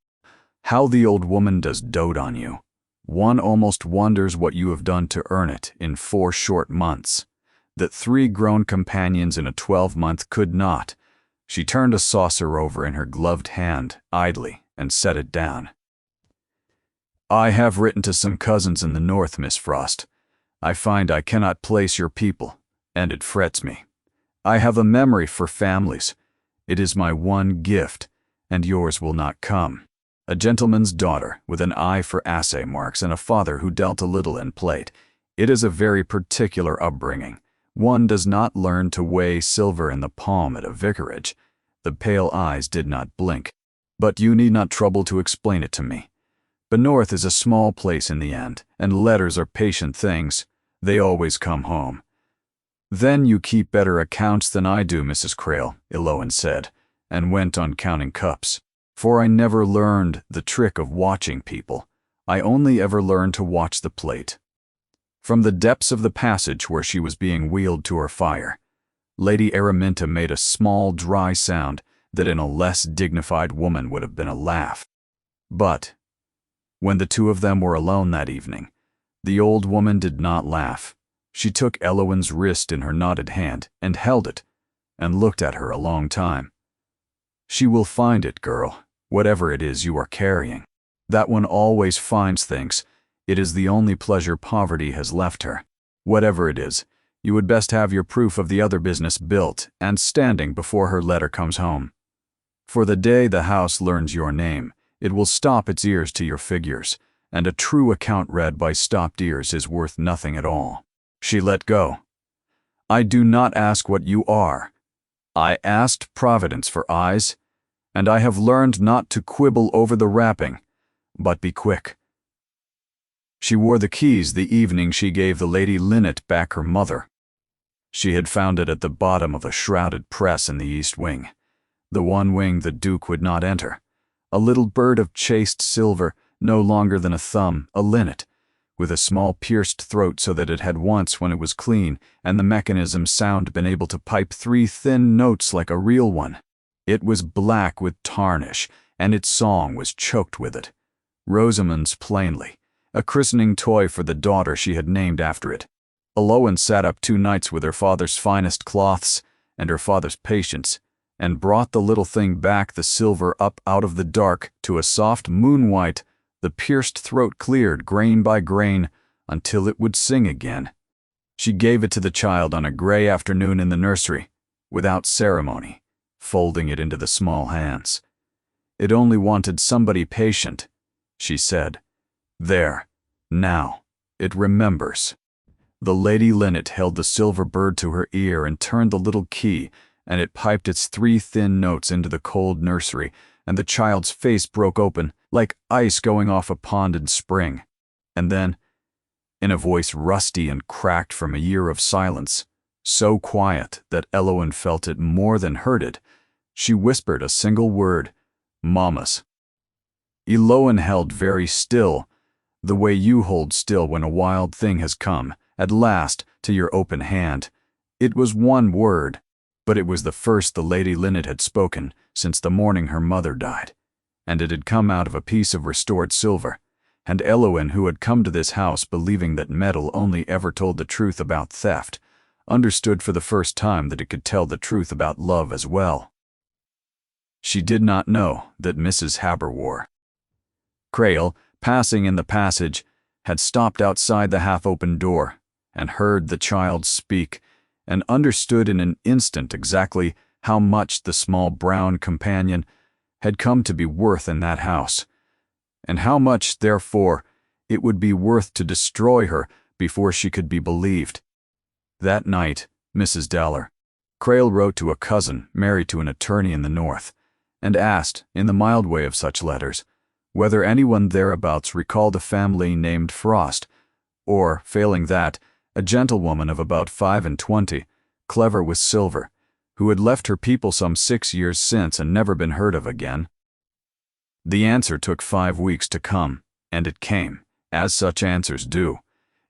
Speaker 1: "How the old woman does dote on you. One almost wonders what you have done to earn it in 4 short months. That 3 grown companions in a 12-month could not." She turned a saucer over in her gloved hand, idly, and set it down. "I have written to some cousins in the north, Miss Frost. I find I cannot place your people, and it frets me. I have a memory for families. It is my one gift, and yours will not come. A gentleman's daughter, with an eye for assay marks and a father who dealt a little in plate. It is a very particular upbringing. One does not learn to weigh silver in the palm at a vicarage." The pale eyes did not blink. "But you need not trouble to explain it to me. Benorth is a small place in the end, and letters are patient things. They always come home." "Then you keep better accounts than I do, Mrs. Crale," Elowen said, and went on counting cups. "For I never learned the trick of watching people. I only ever learned to watch the plate." From the depths of the passage where she was being wheeled to her fire, Lady Araminta made a small, dry sound that in a less dignified woman would have been a laugh. But when the two of them were alone that evening, the old woman did not laugh. She took Elowen's wrist in her knotted hand and held it, and looked at her a long time. "She will find it, girl, whatever it is you are carrying. That one always finds things. It is the only pleasure poverty has left her. Whatever it is, you would best have your proof of the other business built and standing before her letter comes home. For the day the house learns your name, it will stop its ears to your figures, and a true account read by stopped ears is worth nothing at all." She let go. "I do not ask what you are. I asked Providence for eyes, and I have learned not to quibble over the wrapping, but be quick." She wore the keys the evening she gave the Lady Linnet back her mother. She had found it at the bottom of a shrouded press in the east wing, the one wing the Duke would not enter. A little bird of chased silver, no longer than a thumb, a linnet, with a small pierced throat so that it had once, when it was clean, and the mechanism sound been able to pipe 3 thin notes like a real one. It was black with tarnish, and its song was choked with it. Rosamond's plainly, a christening toy for the daughter she had named after it. Elowen sat up 2 nights with her father's finest cloths and her father's patience, and brought the little thing back, the silver up out of the dark to a soft moon-white, the pierced throat cleared grain by grain until it would sing again. She gave it to the child on a gray afternoon in the nursery, without ceremony, folding it into the small hands. "It only wanted somebody patient," she said. "There, now, it remembers." The Lady Linnet held the silver bird to her ear and turned the little key, and it piped its 3 thin notes into the cold nursery, and the child's face broke open, like ice going off a pond in spring. And then, in a voice rusty and cracked from a year of silence, so quiet that Elowen felt it more than heard it, she whispered a single word, "Mammas." Elowen held very still, the way you hold still when a wild thing has come, at last, to your open hand. It was one word, but it was the first the Lady Linnet had spoken since the morning her mother died, and it had come out of a piece of restored silver, and Elowen, who had come to this house believing that metal only ever told the truth about theft, understood for the first time that it could tell the truth about love as well. She did not know that Mrs. Haberwar Crale, passing in the passage, had stopped outside the half-open door and heard the child speak, and understood in an instant exactly how much the small brown companion had come to be worth in that house, and how much, therefore, it would be worth to destroy her before she could be believed. That night, Mrs. Dowler Crale wrote to a cousin married to an attorney in the north, and asked, in the mild way of such letters, whether anyone thereabouts recalled a family named Frost, or, failing that, a gentlewoman of about 25, clever with silver, who had left her people some 6 years since and never been heard of again. The answer took 5 weeks to come, and it came, as such answers do,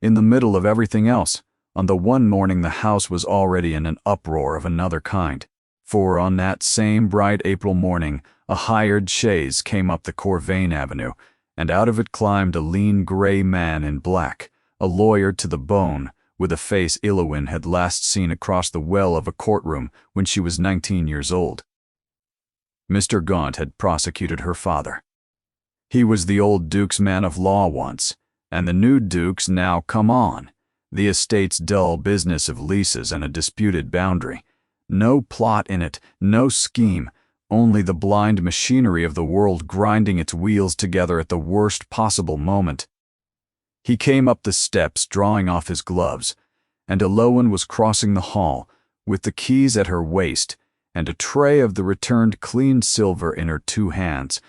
Speaker 1: in the middle of everything else. On the one morning the house was already in an uproar of another kind, for on that same bright April morning a hired chaise came up the Corvain Avenue, and out of it climbed a lean gray man in black, a lawyer to the bone, with a face Eowyn had last seen across the well of a courtroom when she was 19 years old. Mr. Gaunt had prosecuted her father. He was the old Duke's man of law once, and the new Duke's now come on. The estate's dull business of leases and a disputed boundary. No plot in it, no scheme, only the blind machinery of the world grinding its wheels together at the worst possible moment. He came up the steps drawing off his gloves, and Eowyn was crossing the hall, with the keys at her waist and a tray of the returned clean silver in her 2 hands,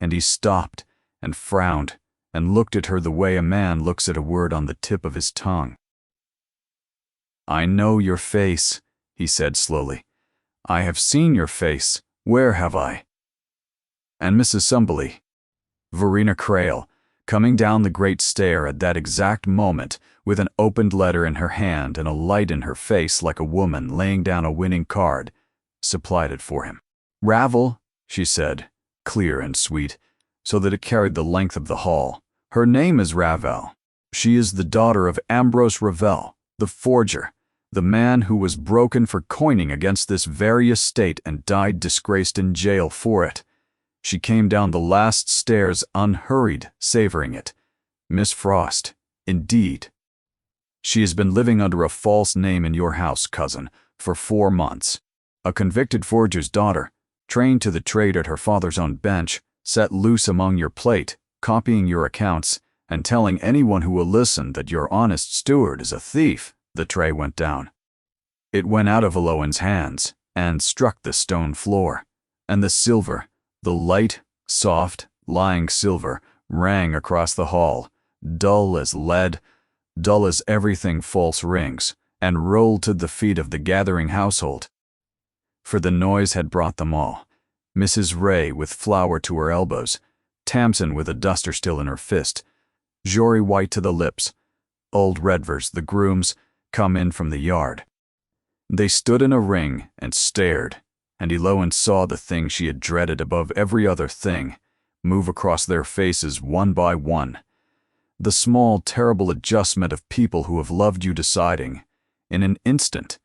Speaker 1: and he stopped and frowned and looked at her the way a man looks at a word on the tip of his tongue. "I know your face," he said slowly. "I have seen your face. Where have I?" And Mrs. Sumbley, Verena Crail, coming down the great stair at that exact moment, with an opened letter in her hand and a light in her face like a woman laying down a winning card, supplied it for him. "Ravel," she said, clear and sweet, so that it carried the length of the hall. "Her name is Ravel. She is the daughter of Ambrose Ravel, the forger, the man who was broken for coining against this very estate and died disgraced in jail for it. She came down the last stairs unhurried, savoring it. Miss Frost, indeed. She has been living under a false name in your house, cousin, for 4 months. A convicted forger's daughter, trained to the trade at her father's own bench, set loose among your plate, copying your accounts, and telling anyone who will listen that your honest steward is a thief." The tray went down. It went out of Eowyn's hands and struck the stone floor, and the silver, the light, soft, lying silver, rang across the hall, dull as lead, dull as everything false rings, and rolled to the feet of the gathering household. For the noise had brought them all. Mrs. Ray with flour to her elbows, Tamsin with a duster still in her fist, Jory white to the lips, old Redvers, the grooms, come in from the yard. They stood in a ring and stared, and Eowyn saw the thing she had dreaded above every other thing move across their faces one by one. The small, terrible adjustment of people who have loved you deciding, in an instant,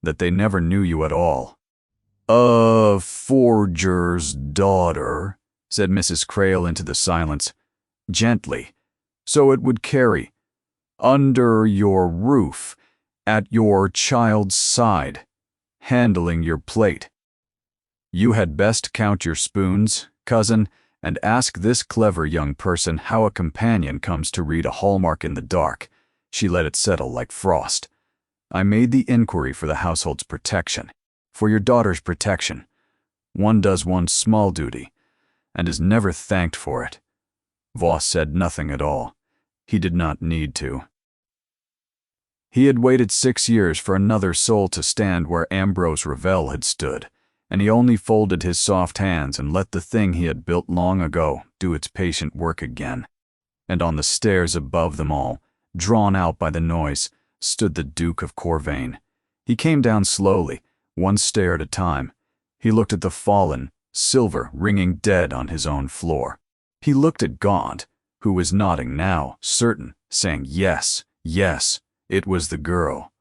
Speaker 1: that they never knew you at all. "A forger's daughter," said Mrs. Crail into the silence, gently, so it would carry, "under your roof, at your child's side, handling your plate. You had best count your spoons, cousin, and ask this clever young person how a companion comes to read a hallmark in the dark." She let it settle like frost. "I made the inquiry for the household's protection, for your daughter's protection. One does one's small duty, and is never thanked for it." Voss said nothing at all. He did not need to. He had waited 6 years for another soul to stand where Ambrose Ravel had stood, and he only folded his soft hands and let the thing he had built long ago do its patient work again. And on the stairs above them all, drawn out by the noise, stood the Duke of Corvain. He came down slowly, one stair at a time. He looked at the fallen, silver ringing dead on his own floor. He looked at Gaunt, who was nodding now, certain, saying yes, yes. It was the girl,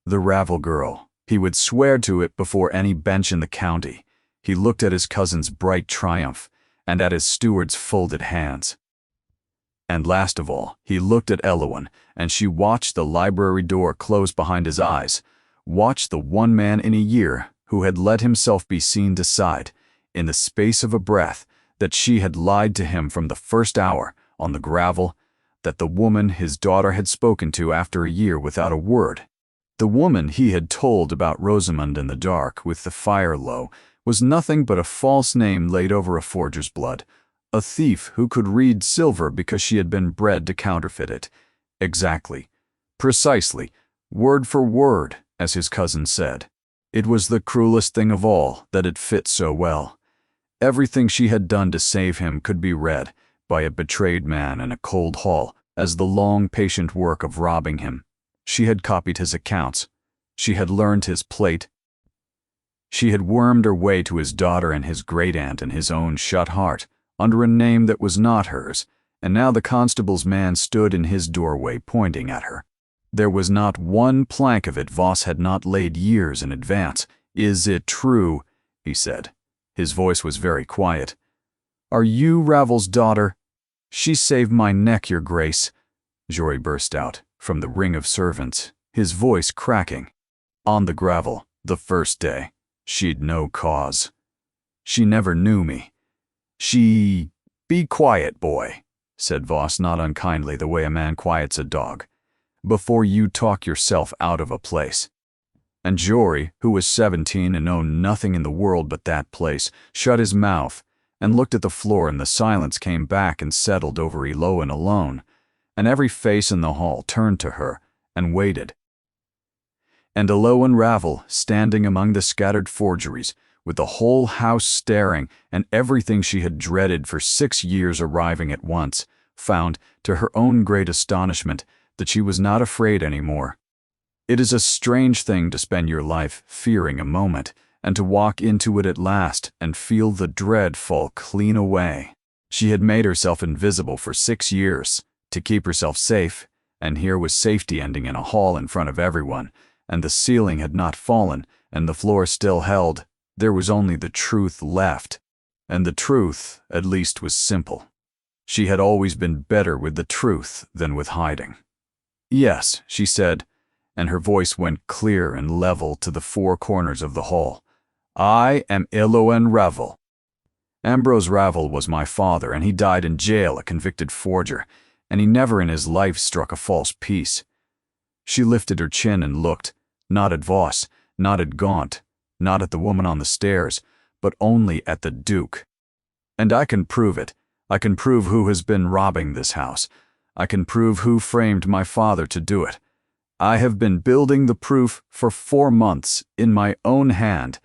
Speaker 1: the Ravel girl. He would swear to it before any bench in the county. He looked at his cousin's bright triumph, and at his steward's folded hands. And last of all, he looked at Eowyn, and she watched the library door close behind his eyes, watched the one man in a year who had let himself be seen decide, in the space of a breath, that she had lied to him from the first hour, on the gravel, that the woman his daughter had spoken to after a year without a word, the woman he had told about Rosamond in the dark with the fire low, was nothing but a false name laid over a forger's blood, A thief who could read silver because she had been bred to counterfeit it. Exactly. Precisely. Word for word, as his cousin said. It was the cruelest thing of all that it fit so well. Everything she had done to save him could be read, by a betrayed man in a cold hall, as the long, patient work of robbing him. She had copied his accounts. She had learned his plate. She had wormed her way to his daughter and his great-aunt in his own shut heart, under a name that was not hers, and now the constable's man stood in his doorway pointing at her. There was not one plank of it Voss had not laid years in advance. "Is it true?" he said. His voice was very quiet. "Are you Ravel's daughter?" "She saved my neck, your grace," Jory burst out, from the ring of servants, his voice cracking. "On the gravel, the first day. She'd no cause. She never knew me. She—" "Be quiet, boy," said Voss not unkindly, the way a man quiets a dog, "before you talk yourself out of a place." And Jory, who was 17 and owned nothing in the world but that place, shut his mouth and looked at the floor, and the silence came back and settled over Eloan alone, and every face in the hall turned to her and waited. And Eloan Ravel, standing among the scattered forgeries, with the whole house staring and everything she had dreaded for 6 years arriving at once, found, to her own great astonishment, that she was not afraid anymore. It is a strange thing to spend your life fearing a moment, and to walk into it at last and feel the dread fall clean away. She had made herself invisible for 6 years, to keep herself safe, and here was safety ending in a hall in front of everyone, and the ceiling had not fallen, and the floor still held. There was only the truth left, and the truth, at least, was simple. She had always been better with the truth than with hiding. "Yes," she said, and her voice went clear and level to the 4 corners of the hall. "I am Eloan Ravel. Ambrose Ravel was my father, and he died in jail, a convicted forger, and he never in his life struck a false piece." She lifted her chin and looked, not at Voss, not at Gaunt, not at the woman on the stairs, but only at the Duke. "And I can prove it. I can prove who has been robbing this house. I can prove who framed my father to do it. I have been building the proof for 4 months in my own hand,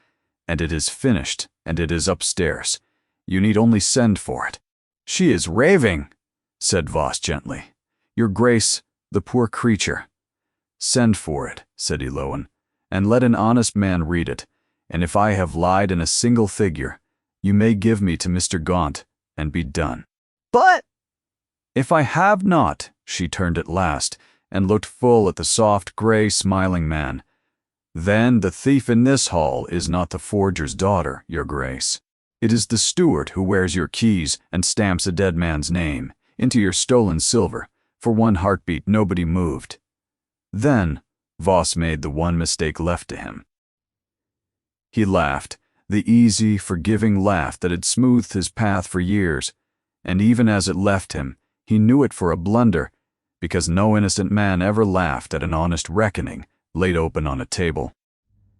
Speaker 1: and it is finished, and it is upstairs. You need only send for it." "She is raving," said Voss gently. "Your grace, the poor creature." "Send for it," said Eloan, "and let an honest man read it, and if I have lied in a single figure, you may give me to Mr. Gaunt, and be done."
Speaker 2: "But—"
Speaker 1: "If I have not," she turned at last, and looked full at the soft, gray, smiling man, "then the thief in this hall is not the forger's daughter, your grace. It is the steward who wears your keys and stamps a dead man's name into your stolen silver. For 1 heartbeat nobody moved." Then Voss made the one mistake left to him. He laughed, the easy, forgiving laugh that had smoothed his path for years, and even as it left him, he knew it for a blunder, because no innocent man ever laughed at an honest reckoning laid open on a table.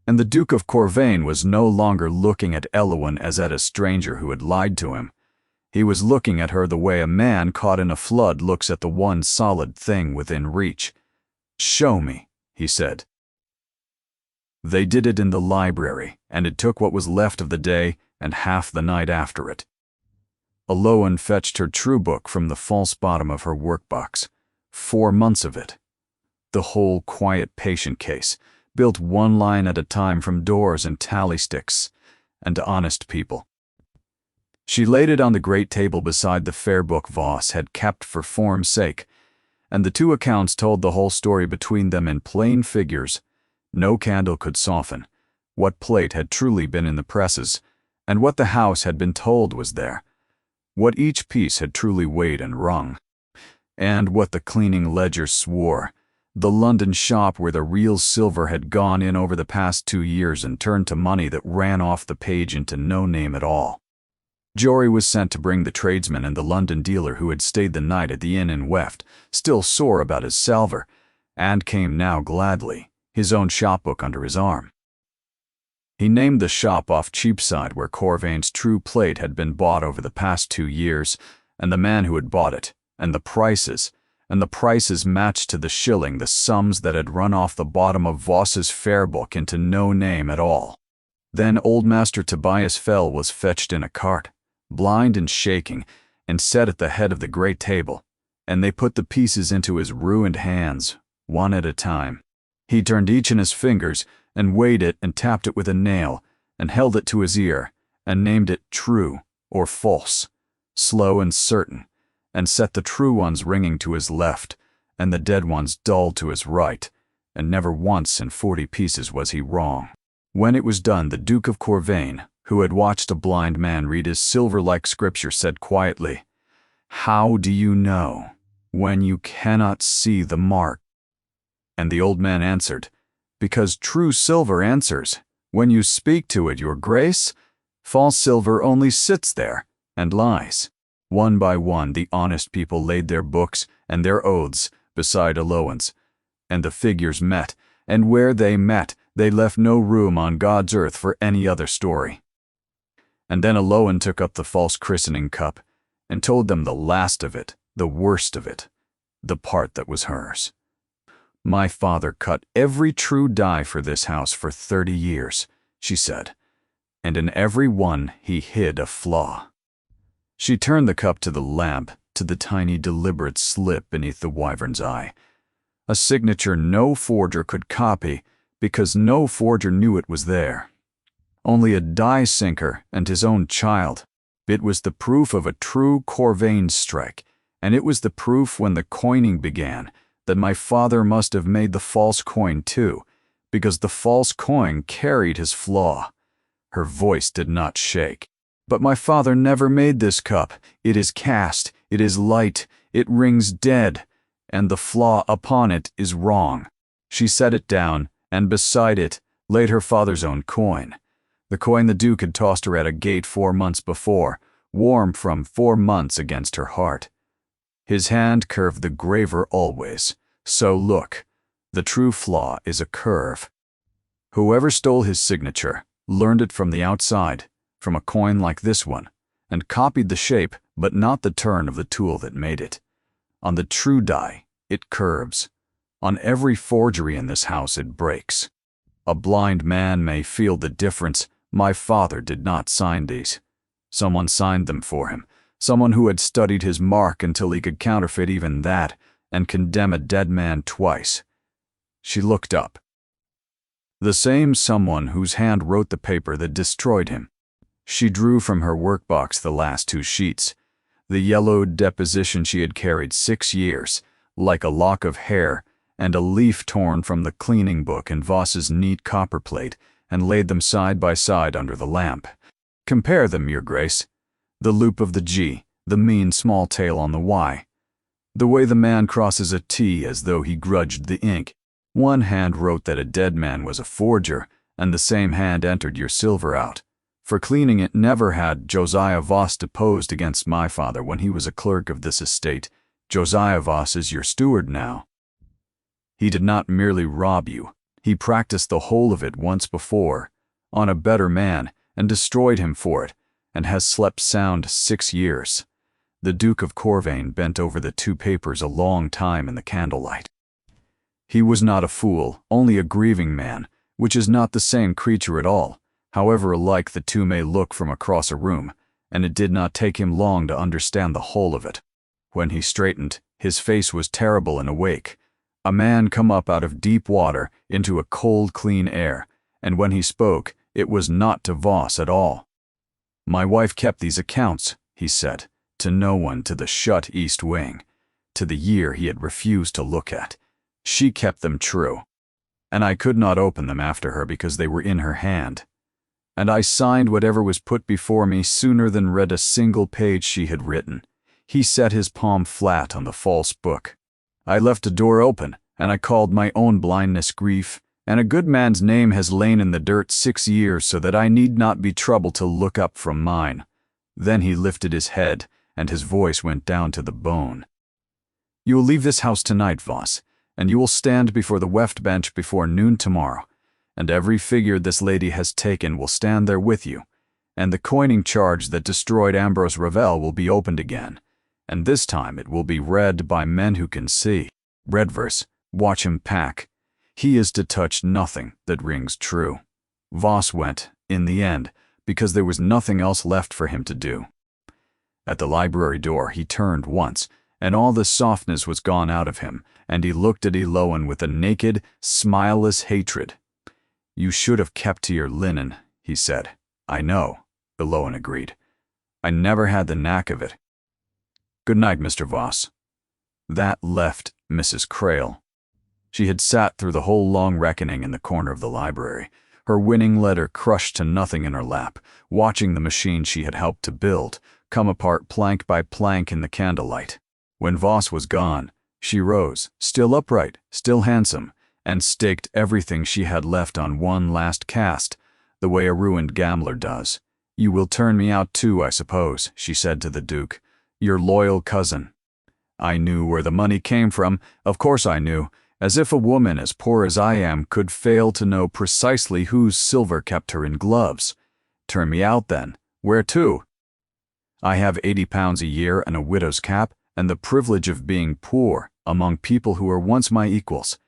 Speaker 1: And the Duke of Corvain was no longer looking at Eloan as at a stranger who had lied to him. He was looking at her the way a man caught in a flood looks at the one solid thing within reach. "Show me," he said. They did it in the library, and it took what was left of the day and half the night after it. Eloan fetched her true book from the false bottom of her workbox. 4 months of it. The whole quiet patient case, built 1 line at a time from doors and tally sticks, and honest people. She laid it on the great table beside the fair book Voss had kept for form's sake, and the 2 accounts told the whole story between them in plain figures. No candle could soften what plate had truly been in the presses, and what the house had been told was there, what each piece had truly weighed and rung, and what the cleaning ledger swore, the London shop where the real silver had gone in over the past 2 years and turned to money that ran off the page into no name at all. Jory was sent to bring the tradesman and the London dealer who had stayed the night at the inn in Weft, still sore about his salver, and came now gladly, his own shopbook under his arm. He named the shop off Cheapside where Corvain's true plate had been bought over the past 2 years, and the man who had bought it, and the prices matched to the shilling the sums that had run off the bottom of Voss's fare book into no name at all. Then old Master Tobias Fell was fetched in a cart, blind and shaking, and set at the head of the great table, and they put the pieces into his ruined hands, one at a time. He turned each in his fingers, and weighed it and tapped it with a nail, and held it to his ear, and named it true or false, slow and certain, and set the true ones ringing to his left, and the dead ones dull to his right, and never once in 40 pieces was he wrong. When it was done, the Duke of Corvain, who had watched a blind man read his silver-like scripture, said quietly, "How do you know, when you cannot see the mark?" And the old man answered, "Because true silver answers, when you speak to it, your grace. False silver only sits there and lies." One by one the honest people laid their books and their oaths beside Alowan's, and the figures met, and where they met, they left no room on God's earth for any other story. And then Alowan took up the false christening cup, and told them the last of it, the worst of it, the part that was hers. "My father cut every true die for this house for 30 years, she said, "and in every one he hid a flaw." She turned the cup to the lamp, to the tiny deliberate slip beneath the wyvern's eye. A signature no forger could copy, because no forger knew it was there. Only a die sinker and his own child. It was the proof of a true Corvain strike, and it was the proof when the coining began that my father must have made the false coin too, because the false coin carried his flaw. Her voice did not shake. "But my father never made this cup. It is cast, it is light, it rings dead, and the flaw upon it is wrong." She set it down, and beside it laid her father's own coin, the coin the Duke had tossed her at a gate 4 months before, warm from 4 months against her heart. His hand curved the graver always. So look, the true flaw is a curve. Whoever stole his signature learned it from the outside, from a coin like this one, and copied the shape but not the turn of the tool that made it. On the true die, it curves. On every forgery in this house it breaks. A blind man may feel the difference. My father did not sign these. Someone signed them for him, someone who had studied his mark until he could counterfeit even that and condemn a dead man twice. She looked up. The same someone whose hand wrote the paper that destroyed him. She drew from her workbox the last 2 sheets, the yellowed deposition she had carried 6 years, like a lock of hair, and a leaf torn from the cleaning book in Voss's neat copper plate, and laid them side by side under the lamp. "Compare them, your grace. The loop of the G, the mean small tail on the Y. The way the man crosses a T as though he grudged the ink. One hand wrote that a dead man was a forger, and the same hand entered your silver out. For cleaning it never had Josiah Voss deposed against my father when he was a clerk of this estate. Josiah Voss is your steward now. He did not merely rob you. He practiced the whole of it once before, on a better man, and destroyed him for it, and has slept sound 6 years. The Duke of Corvain bent over the 2 papers a long time in the candlelight. He was not a fool, only a grieving man, which is not the same creature at all, however alike the 2 may look from across a room, and it did not take him long to understand the whole of it. When he straightened, his face was terrible and awake, a man come up out of deep water into a cold, clean air, and when he spoke, it was not to Voss at all. "My wife kept these accounts," he said, to no one to the shut east wing, to the year he had refused to look at. She kept them true, and I could not open them after her because they were in her hand. And I signed whatever was put before me sooner than read a single page she had written. He set his palm flat on the false book. I left a door open, and I called my own blindness grief, and a good man's name has lain in the dirt 6 years so that I need not be troubled to look up from mine. Then he lifted his head, and his voice went down to the bone. "You will leave this house tonight, Voss, and you will stand before the weft bench before noon tomorrow, and every figure this lady has taken will stand there with you, and the coining charge that destroyed Ambrose Ravel will be opened again, and this time it will be read by men who can see. Red verse, watch him pack. He is to touch nothing that rings true. Voss went, in the end, because there was nothing else left for him to do. At the library door he turned once, and all the softness was gone out of him, and he looked at Eloan with a naked, smileless hatred. "You should have kept to your linen," he said. "I know," Eloan agreed. "I never had the knack of it. Good night, Mr. Voss." That left Mrs. Crale. She had sat through the whole long reckoning in the corner of the library, her winning letter crushed to nothing in her lap, watching the machine she had helped to build come apart plank by plank in the candlelight. When Voss was gone, she rose, still upright, still handsome, and staked everything she had left on one last cast, the way a ruined gambler does. "You will turn me out too, I suppose," she said to the Duke. "Your loyal cousin." I knew where the money came from, of course I knew, as if a woman as poor as I am could fail to know precisely whose silver kept her in gloves. "Turn me out then. Where to?" "I have £80 a year and a widow's cap, and the privilege of being poor among people who were once my equals.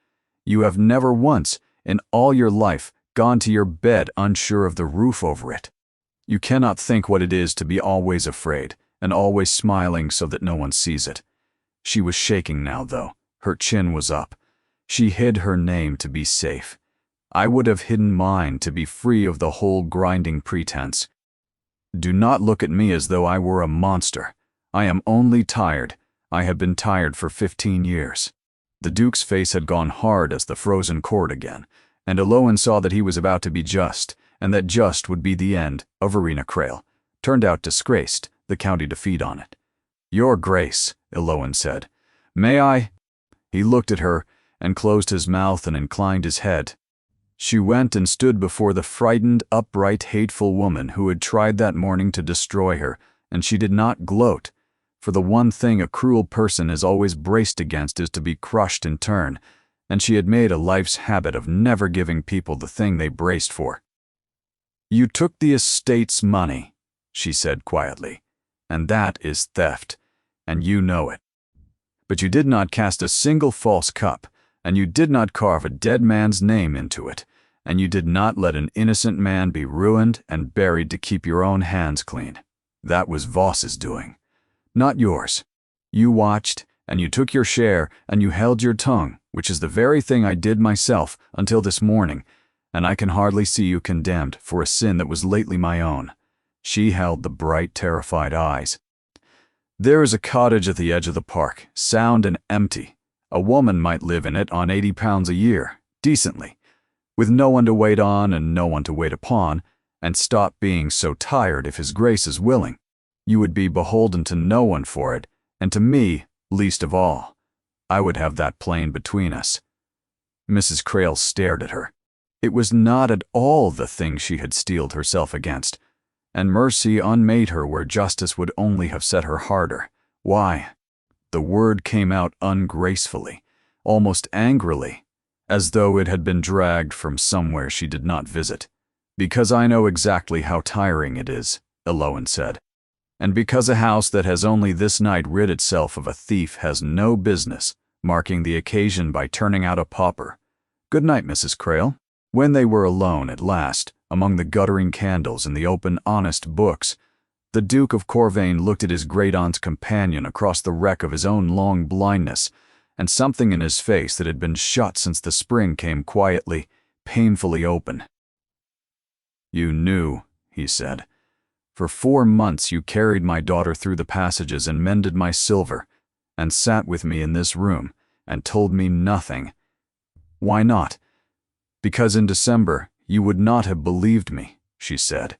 Speaker 1: You have never once, in all your life, gone to your bed unsure of the roof over it. You cannot think what it is to be always afraid, and always smiling so that no one sees it." She was shaking now, though. Her chin was up. She hid her name to be safe. I would have hidden mine to be free of the whole grinding pretense. "Do not look at me as though I were a monster. I am only tired. I have been tired for 15 years. The Duke's face had gone hard as the frozen cord again, and Eloan saw that he was about to be just, and that just would be the end of Verena Crale, turned out disgraced, the county to feed on it. "Your Grace," Eloan said. "May I?" He looked at her, and closed his mouth and inclined his head. She went and stood before the frightened, upright, hateful woman who had tried that morning to destroy her, and she did not gloat, for the one thing a cruel person is always braced against is to be crushed in turn, and she had made a life's habit of never giving people the thing they braced for. "You took the estate's money," she said quietly, "and that is theft, and you know it. But you did not cast a single false cup, and you did not carve a dead man's name into it, and you did not let an innocent man be ruined and buried to keep your own hands clean. That was Voss's doing, not yours. You watched, and you took your share, and you held your tongue, which is the very thing I did myself until this morning, and I can hardly see you condemned for a sin that was lately my own." She held the bright, terrified eyes. "There is a cottage at the edge of the park, sound and empty. A woman might live in it on £80 a year, decently, with no one to wait on and no one to wait upon, and stop being so tired if His Grace is willing. You would be beholden to no one for it, and to me least of all. I would have that plain between us." Mrs. Crale stared at her. It was not at all the thing she had steeled herself against, and mercy unmade her where justice would only have set her harder. Why? The word came out ungracefully, almost angrily, as though it had been dragged from somewhere she did not visit. "Because I know exactly how tiring it is," Eloan said, "and because a house that has only this night rid itself of a thief has no business marking the occasion by turning out a pauper. Good night, Mrs. Crale." When they were alone at last, among the guttering candles and the open, honest books, the Duke of Corvain looked at his great-aunt's companion across the wreck of his own long blindness, and something in his face that had been shut since the spring came quietly, painfully open. "You knew," he said. "For 4 months you carried my daughter through the passages and mended my silver, and sat with me in this room, and told me nothing. Why not?" "Because in December you would not have believed me," she said.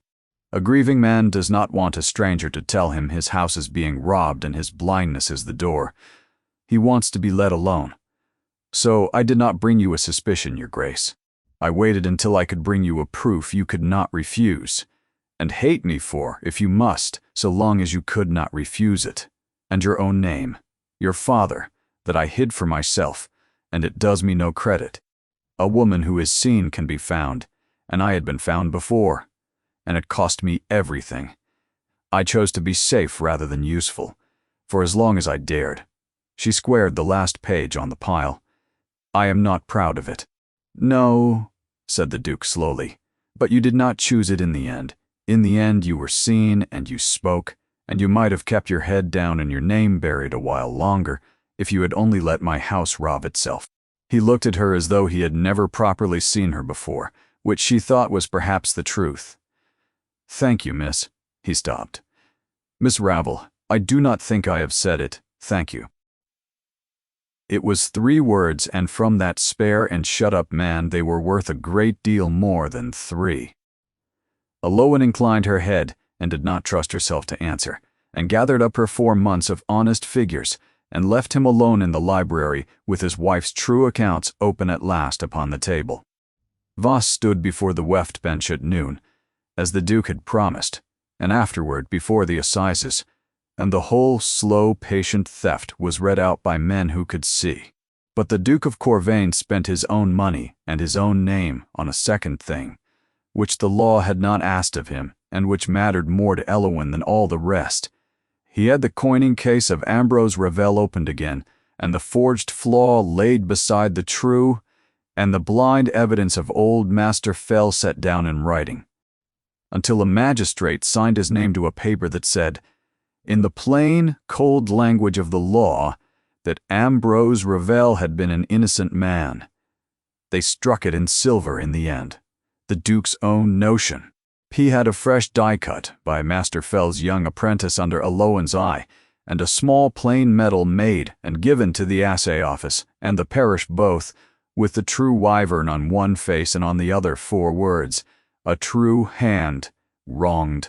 Speaker 1: "A grieving man does not want a stranger to tell him his house is being robbed and his blindness is the door. He wants to be let alone. So I did not bring you a suspicion, Your Grace. I waited until I could bring you a proof you could not refuse, and hate me for, if you must, so long as you could not refuse it, and your own name, your father, that I hid for myself, and it does me no credit. A woman who is seen can be found, and I had been found before, and it cost me everything. I chose to be safe rather than useful, for as long as I dared. She squared the last page on the pile. I am not proud of it. No, said the Duke slowly, but you did not choose it in the end. In the end you were seen and you spoke, and you might have kept your head down and your name buried a while longer if you had only let my house rob itself. He looked at her as though he had never properly seen her before, which she thought was perhaps the truth. Thank you, miss. He stopped. Miss Ravel, I do not think I have said it, thank you. It was 3 words, and from that spare and shut-up man they were worth a great deal more than 3. Aloan inclined her head and did not trust herself to answer, and gathered up her 4 months of honest figures, and left him alone in the library with his wife's true accounts open at last upon the table. Voss stood before the weft bench at noon, as the Duke had promised, and afterward before the assizes, and the whole slow, patient theft was read out by men who could see. But the Duke of Corvain spent his own money and his own name on a second thing, which the law had not asked of him, and which mattered more to Eloin than all the rest. He had the coining case of Ambrose Ravel opened again, and the forged flaw laid beside the true, and the blind evidence of old Master Fell set down in writing, until a magistrate signed his name to a paper that said, in the plain, cold language of the law, that Ambrose Ravel had been an innocent man. They struck it in silver in the end, the Duke's own notion. He had a fresh die cut by Master Fell's young apprentice under Aloan's eye, and a small plain medal made and given to the assay office and the parish both, with the true wyvern on one face and on the other 4 words, a true hand, wronged.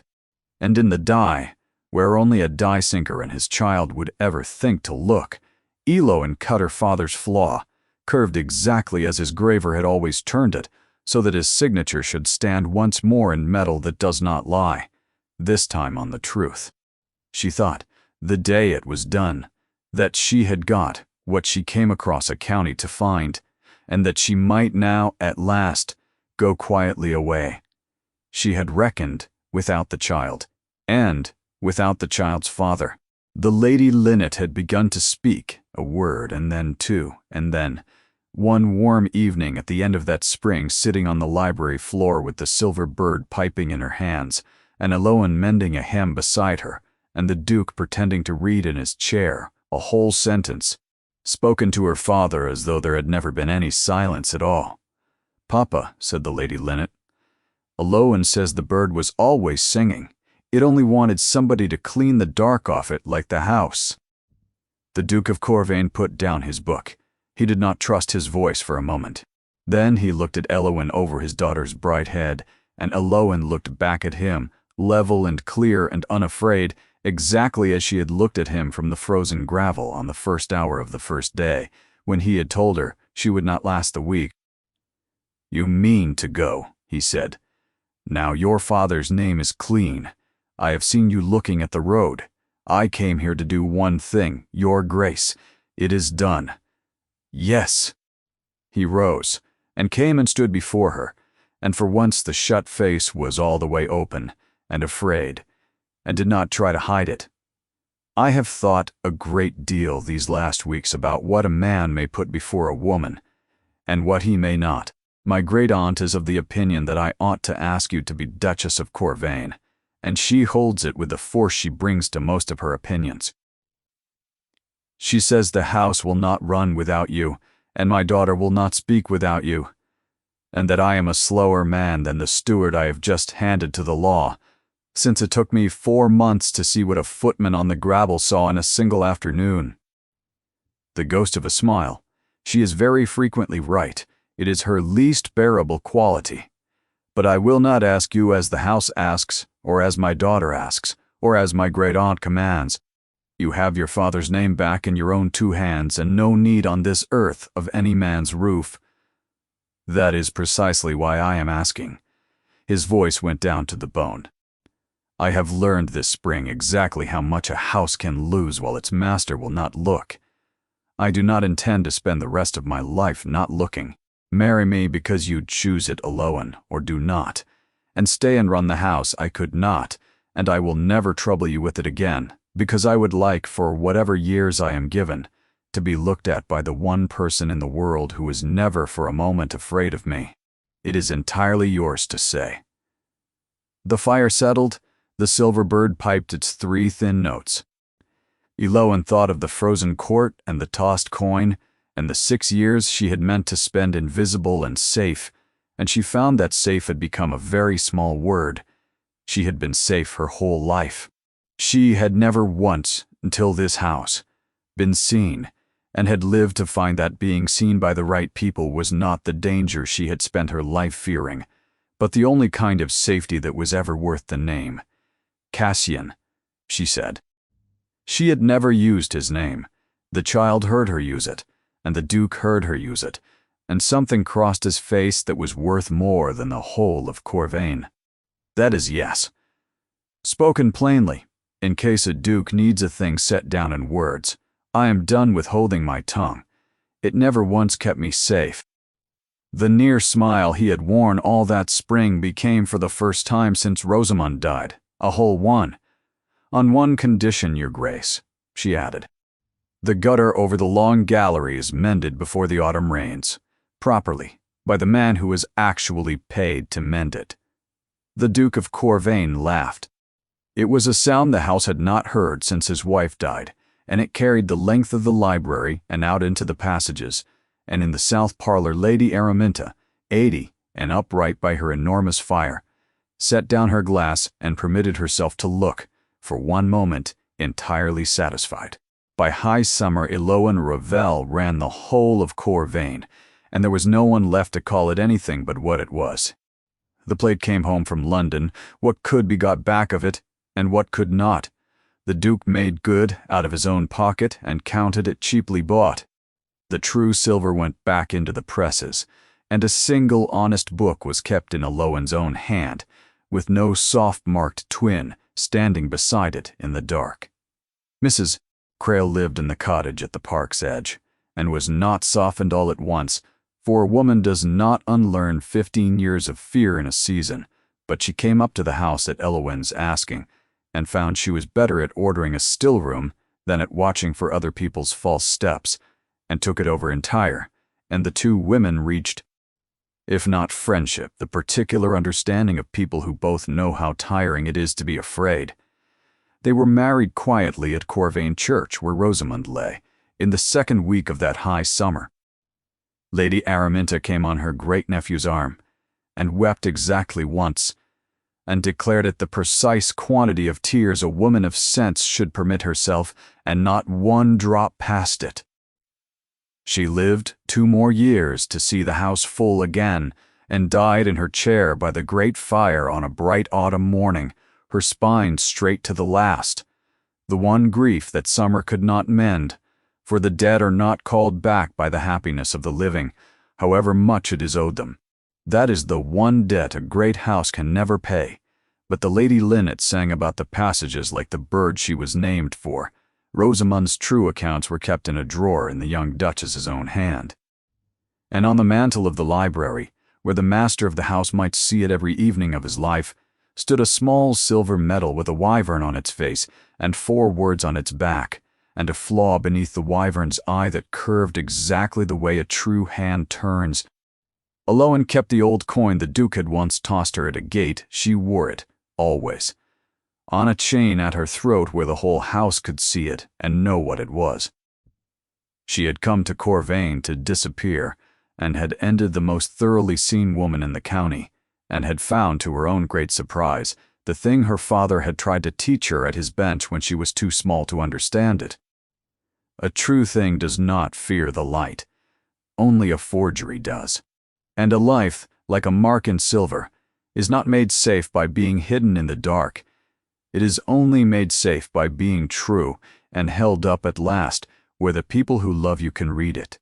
Speaker 1: And in the die, where only a die sinker and his child would ever think to look, Eloin cut her father's flaw, curved exactly as his graver had always turned it, so that his signature should stand once more in metal that does not lie, this time on the truth. She thought, the day it was done, that she had got what she came across a county to find, and that she might now, at last, go quietly away. She had reckoned without the child, and without the child's father. The Lady Linnet had begun to speak, a word, and then 2, and then, one warm evening at the end of that spring, sitting on the library floor with the silver bird piping in her hands, and Aloan mending a hem beside her, and the Duke pretending to read in his chair, a whole sentence, spoken to her father as though there had never been any silence at all. Papa, said the Lady Linnet, Aloan says the bird was always singing. It only wanted somebody to clean the dark off it like the house. The Duke of Corvain put down his book. He did not trust his voice for a moment. Then he looked at Eloin over his daughter's bright head, and Aloin looked back at him, level and clear and unafraid, exactly as she had looked at him from the frozen gravel on the first hour of the first day, when he had told her she would not last the week. You mean to go, he said. Now your father's name is clean. I have seen you looking at the road. I came here to do one thing, your grace. It is done. Yes. He rose, and came and stood before her, and for once the shut face was all the way open, and afraid, and did not try to hide it. I have thought a great deal these last weeks about what a man may put before a woman, and what he may not. My great-aunt is of the opinion that I ought to ask you to be Duchess of Corvain, and she holds it with the force she brings to most of her opinions. She says the house will not run without you, and my daughter will not speak without you, and that I am a slower man than the steward I have just handed to the law, since it took me 4 months to see what a footman on the gravel saw in a single afternoon. The ghost of a smile. She is very frequently right. It is her least bearable quality. But I will not ask you as the house asks, or as my daughter asks, or as my great-aunt commands. You have your father's name back in your own 2 hands, and no need on this earth of any man's roof. That is precisely why I am asking. His voice went down to the bone. I have learned this spring exactly how much a house can lose while its master will not look. I do not intend to spend the rest of my life not looking. Marry me because you'd choose it alone, or do not. And stay and run the house I could not, and I will never trouble you with it again, because I would like, for whatever years I am given, to be looked at by the one person in the world who is never for a moment afraid of me. It is entirely yours to say." The fire settled, the silver bird piped its 3 thin notes. Eloan thought of the frozen court and the tossed coin, and the 6 years she had meant to spend invisible and safe, and she found that safe had become a very small word. She had been safe her whole life. She had never once, until this house, been seen, and had lived to find that being seen by the right people was not the danger she had spent her life fearing, but the only kind of safety that was ever worth the name. "Cassian," she said. She had never used his name. The child heard her use it, and the Duke heard her use it, and something crossed his face that was worth more than the whole of Corvain. "That is yes. Spoken plainly, in case a duke needs a thing set down in words, I am done with holding my tongue. It never once kept me safe." The near smile he had worn all that spring became for the first time since Rosamund died, a whole one. "On one condition, your grace," she added. "The gutter over the long gallery is mended before the autumn rains, properly, by the man who is actually paid to mend it." The Duke of Corvain laughed. It was a sound the house had not heard since his wife died, and it carried the length of the library and out into the passages, and in the south parlor Lady Araminta, 80 and upright by her enormous fire, set down her glass and permitted herself to look, for one moment, entirely satisfied. By high summer Eloan Ravel ran the whole of Corvain, and there was no one left to call it anything but what it was. The plate came home from London, what could be got back of it, and what could not. The Duke made good out of his own pocket and counted it cheaply bought. The true silver went back into the presses, and a single honest book was kept in Eloan's own hand, with no soft-marked twin standing beside it in the dark. Mrs. Crail lived in the cottage at the park's edge, and was not softened all at once, for a woman does not unlearn 15 years of fear in a season, but she came up to the house at Eloan's asking, and found she was better at ordering a still room than at watching for other people's false steps, and took it over entire, and the 2 women reached, if not friendship, the particular understanding of people who both know how tiring it is to be afraid. They were married quietly at Corvain Church, where Rosamund lay, in the 2nd week of that high summer. Lady Araminta came on her great-nephew's arm, and wept exactly once, and declared it the precise quantity of tears a woman of sense should permit herself, and not one drop past it. She lived 2 more years to see the house full again, and died in her chair by the great fire on a bright autumn morning, her spine straight to the last, the one grief that summer could not mend, for the dead are not called back by the happiness of the living, however much it is owed them. That is the one debt a great house can never pay. But the Lady Linnet sang about the passages like the bird she was named for. Rosamund's true accounts were kept in a drawer in the young Duchess's own hand. And on the mantel of the library, where the master of the house might see it every evening of his life, stood a small silver medal with a wyvern on its face and 4 words on its back, and a flaw beneath the wyvern's eye that curved exactly the way a true hand turns. Eloan kept the old coin the Duke had once tossed her at a gate. She wore it, always, on a chain at her throat where the whole house could see it and know what it was. She had come to Corvain to disappear, and had ended the most thoroughly seen woman in the county, and had found, to her own great surprise, the thing her father had tried to teach her at his bench when she was too small to understand it. A true thing does not fear the light. Only a forgery does. And a life, like a mark in silver, is not made safe by being hidden in the dark. It is only made safe by being true and held up at last, where the people who love you can read it.